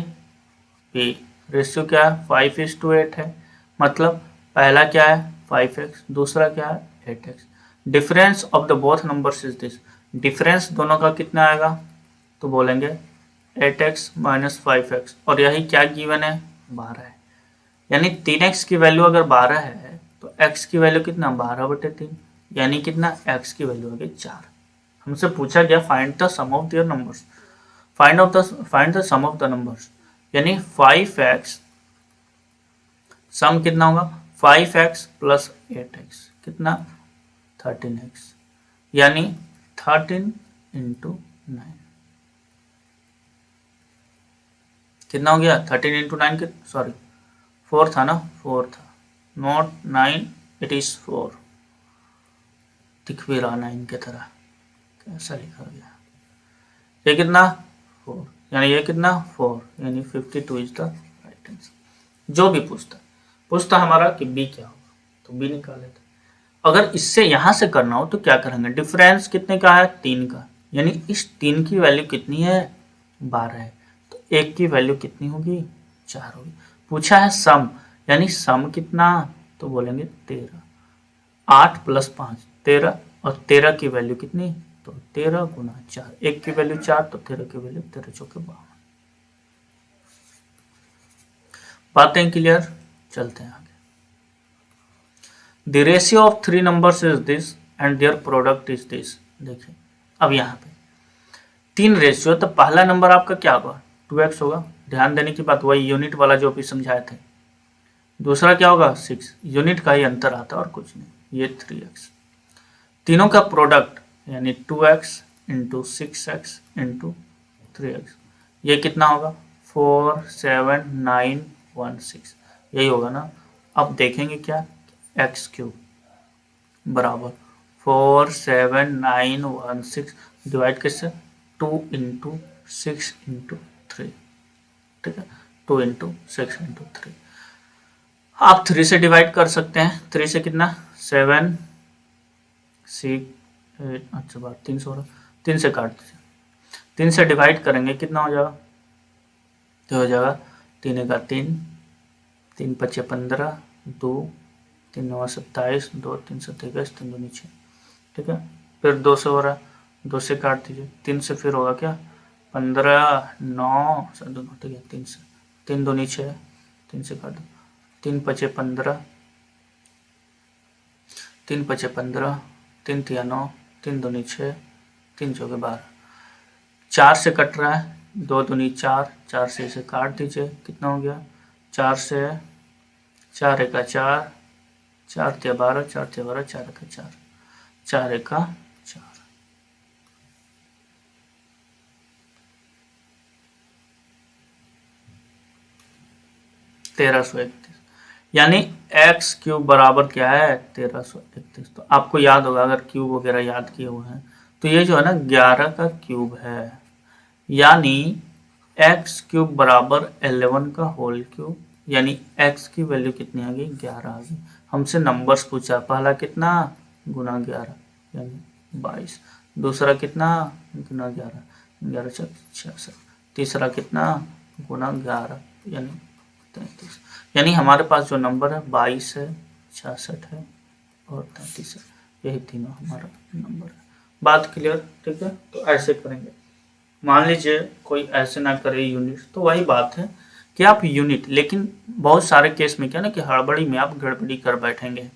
बी, रेशियो क्या है 5:8 है, मतलब पहला क्या है 5x, दूसरा क्या है 8x। Difference of the both numbers is this, difference दोनों का कितना आएगा, तो बोलेंगे 8x माइनस 5x, और यही क्या गिवन है 12 है, यानी 3x की वैल्यू अगर 12 है तो x की वैल्यू कितना 12/3, यानी कितना x की वैल्यू होगी 4। हमसे पूछा गया find the sum of their numbers, find the sum of the numbers, यानी 5x सम कितना होगा 5x प्लस 8x कितना 13x, यानी 13 इंटू 9 कितना हो गया 13 इंटू 9 के, सॉरी 4 था ना, 4 था, नॉट 9, इट इज 4। दिख भी रहा 9 की तरह, कैसा लिखा गया, ये कितना 4, यानी ये कितना 4, यानी 52 इज द राइट आंसर। जो भी पूछता हमारा कि बी क्या होगा, तो बी निकाल लेते। अगर इससे यहां से करना हो तो क्या करेंगे, डिफरेंस कितने का है 3 का, यानी इस 3 की वैल्यू कितनी है 12 है, तो 1 की वैल्यू कितनी होगी 4 होगी। पूछा है सम, यानी सम कितना, तो बोलेंगे 13, 8 प्लस 5 13, और 13 की वैल्यू कितनी, तो 13 गुना 4, 1 की वैल्यू 4, तो 13 की वैल्यू 13 चौके 52। बातें क्लियर, चलते हैं आगे। The ratio of 3 numbers is this and their product is this. देखिए अब यहाँ पे 3 रेशियो, तो पहला नंबर आपका क्या होगा 2x होगा, ध्यान देने की बात वही यूनिट वाला जो भी समझाए थे। दूसरा क्या होगा 6, यूनिट का ही अंतर आता है और कुछ नहीं, ये 3x। तीनों का प्रोडक्ट यानी 2x into 6x into 3x, ये कितना होगा 47916, यही होगा ना। अब देखेंगे क्या, एक्स क्यूब बराबर 47916 डिवाइड किससे 2 इंटू 6 इंटू 3, ठीक है 2 इंटू 6 इंटू 3। आप 3 से डिवाइड कर सकते हैं, 3 से कितना 7 6 अच्छा बात 3 हो रहा, 3 से काट दीजिए, 3 से डिवाइड करेंगे कितना हो जाएगा, तो हो जाएगा 3 का 3, 3 पचे 15, 2 3 9 27, 2 3 7 21, 3 दूनी 6, ठीक है। फिर 2 से हो रहा है, 2 से काट दीजिए, 3 से फिर होगा क्या 15 9 7 2 ठीक है, 3 से 3 दूनी 6, 3 से काट दो, 3 पचे 15, 3 पचे 15, 3 तिया 9, 3 दूनी 6, 3 चौके 12, 4 से कट रहा है, 2 दूनी 4, 4 से इसे काट दीजिए, कितना हो गया 4 से 4 एका 4, 4 तिया 12, 4 तिया 12, 4 एका 4, 4 एका 4, (1331) यानी एक्स क्यूब बराबर क्या है 1331। तो आपको याद होगा, अगर क्यूब वगैरह याद किए हुए हैं तो ये जो है ना 11 का क्यूब है, यानी एक्स क्यूब बराबर 11 का होल क्यूब, यानी एक्स की वैल्यू कितनी आ गई 11 आ गई। हमसे नंबर्स पूछा, पहला कितना गुना 11 यानी 22, दूसरा कितना गुना 11 11 66, तीसरा कितना गुना 11 यानी 33, यानी हमारे पास जो नंबर है 22 है, 66 है और 33 है, यही तीनों हमारा नंबर है। बात क्लियर, ठीक है। तो ऐसे करेंगे, मान लीजिए कोई ऐसे ना करे यूनिट, तो वही बात है कि आप यूनिट, लेकिन बहुत सारे केस में क्या ना कि हड़बड़ी में आप गड़बड़ी कर बैठेंगे,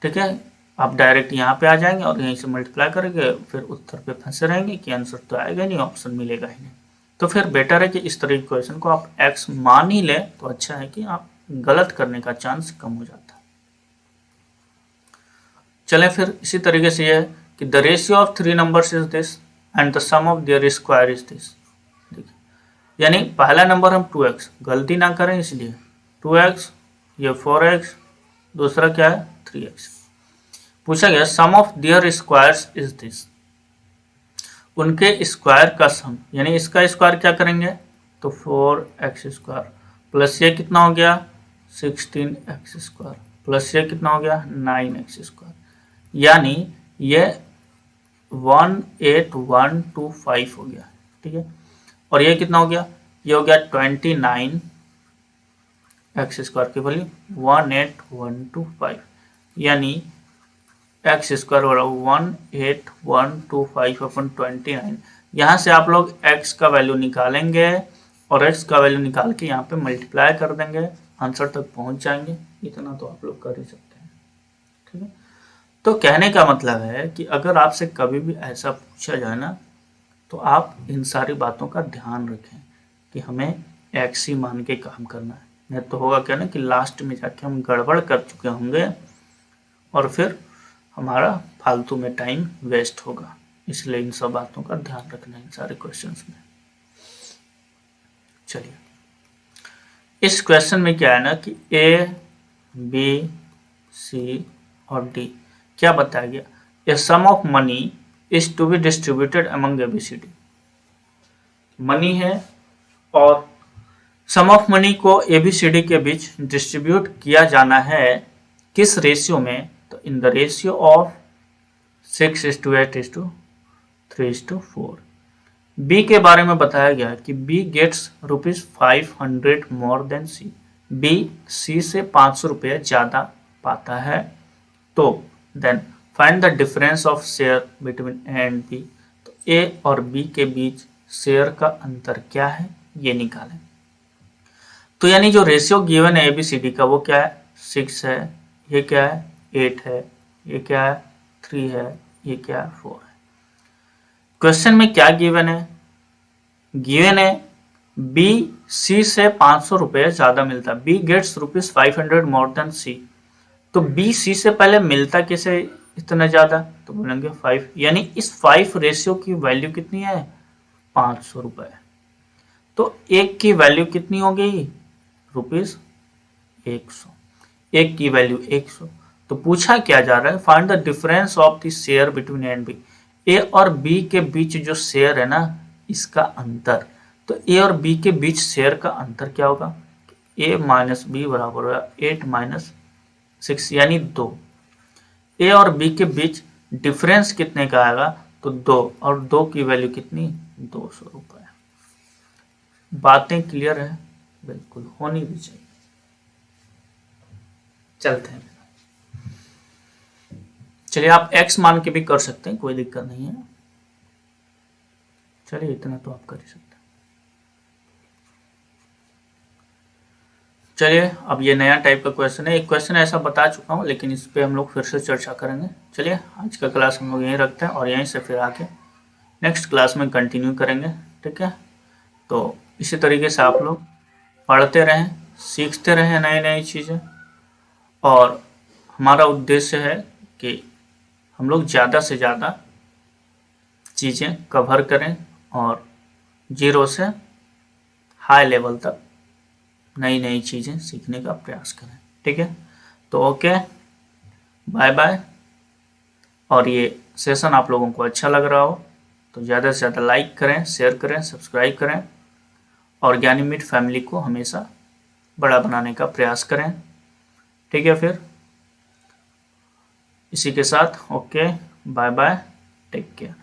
ठीक है। आप डायरेक्ट यहाँ पे आ जाएंगे और यहीं से मल्टीप्लाई करेंगे, फिर उत्तर पे फंसे रहेंगे कि आंसर तो आएगा नहीं, ऑप्शन मिलेगा ही नहीं। तो फिर बेटर है कि इस तरह के क्वेश्चन को आप एक्स मान ही लें, तो अच्छा है कि आप गलत करने का चांस कम हो जाता है। चलें फिर इसी तरीके से यह है कि the ratio of 3 numbers is this and the sum of their square is this. यानी पहला नंबर हम 2x, गलती ना करें इसलिए 2x, ये 4x, दूसरा क्या है 3x। पूछा गया sum of their squares is this, उनके स्क्वायर का सम, यानी इसका स्क्वायर क्या करेंगे तो 4x स्क्वायर प्लस ये कितना हो गया 16x स्क्वायर प्लस ये कितना हो गया 9x स्क्वायर, यानी ये 18125 हो गया, ठीक है। और ये कितना हो गया, ये हो गया 29 एक्स स्क्वायर की वैल्यू 18125, यानी एक्स स्क्वायर हो रहा 18125 अपन 29। यहाँ से आप लोग एक्स का वैल्यू निकालेंगे और एक्स का वैल्यू निकाल के यहाँ पे मल्टीप्लाई कर देंगे, आंसर तक पहुँच जाएंगे। इतना तो आप लोग कर ही सकते हैं, ठीक है। तो कहने का मतलब है कि अगर आपसे कभी भी ऐसा पूछा जाए ना, तो आप इन सारी बातों का ध्यान रखें कि हमें एक्स ही मान के काम करना है, नहीं तो होगा क्या ना कि लास्ट में जाके हम गड़बड़ कर चुके होंगे और फिर हमारा फालतू में टाइम वेस्ट होगा। इसलिए इन सब बातों का ध्यान रखना है इन सारे क्वेश्चंस में। चलिए, इस क्वेश्चन में क्या है ना कि ए बी सी और डी क्या बताया गया, a sum of money is to be distributed among ABCD। Money है और सम ऑफ मनी को ABCD के बीच डिस्ट्रीब्यूट किया जाना है, किस रेशियो में, तो in the ratio of 6:8:3:4। B के बारे में बताया गया कि B gets ₹500 more than C, B C से 500 रुपये ज़्यादा पाता है, तो then find the difference of share between A and B. तो ए और बी के बीच शेयर का अंतर क्या है ये निकालें। तो यानी जो रेशियो गिवन है ABCD का वो क्या है 6 है, ये क्या है 8 है, ये क्या है 3 है, ये क्या है 4 है। क्वेश्चन में क्या गिवन है, गिवन है बी सी से 500 रुपये ज्यादा मिलता, बी गेट्स ₹500 मोर देन सी। तो बी सी से पहले मिलता किसे इतना ज्यादा, तो बोलेंगे 5, यानी इस 5 रेशियो की वैल्यू कितनी है 500 रुपये। तो एक की वैल्यू कितनी हो गई? रुपीज 100। एक की वैल्यू 100। तो पूछा क्या जा रहा है? Find the difference of the share between A and B. A और बी के बीच जो शेयर है ना, इसका अंतर। तो ए और बी के बीच शेयर का अंतर क्या होगा? ए माइनस बी बराबर होगा 8 माइनस 6 यानी 2। ए और बी के बीच डिफरेंस कितने का आएगा? तो 2, और 2 की वैल्यू कितनी? 200 रुपये। बातें क्लियर है? बिल्कुल होनी भी चाहिए। चलते हैं। चलिए, आप x मान के भी कर सकते हैं, कोई दिक्कत नहीं है। चलिए, इतना तो आप कर ही सकते हैं। चलिए, अब ये नया टाइप का क्वेश्चन है। एक क्वेश्चन ऐसा बता चुका हूँ, लेकिन इस पे हम लोग फिर से चर्चा करेंगे। चलिए, आज का क्लास हम लोग यहीं रखते हैं और यहीं से फिर आके नेक्स्ट क्लास में कंटिन्यू करेंगे। ठीक है, तो इसी तरीके से आप लोग पढ़ते रहें, सीखते रहें नई नई चीज़ें। और हमारा उद्देश्य है कि हम लोग ज़्यादा से ज़्यादा चीज़ें कवर करें और 0 से हाई लेवल तक नई नई चीज़ें सीखने का प्रयास करें। ठीक है, तो ओके, बाय बाय। और ये सेशन आप लोगों को अच्छा लग रहा हो तो ज़्यादा से ज़्यादा लाइक करें, शेयर करें, सब्सक्राइब करें और ज्ञानी मीट फैमिली को हमेशा बड़ा बनाने का प्रयास करें। ठीक है, फिर इसी के साथ okay, bye bye, take care.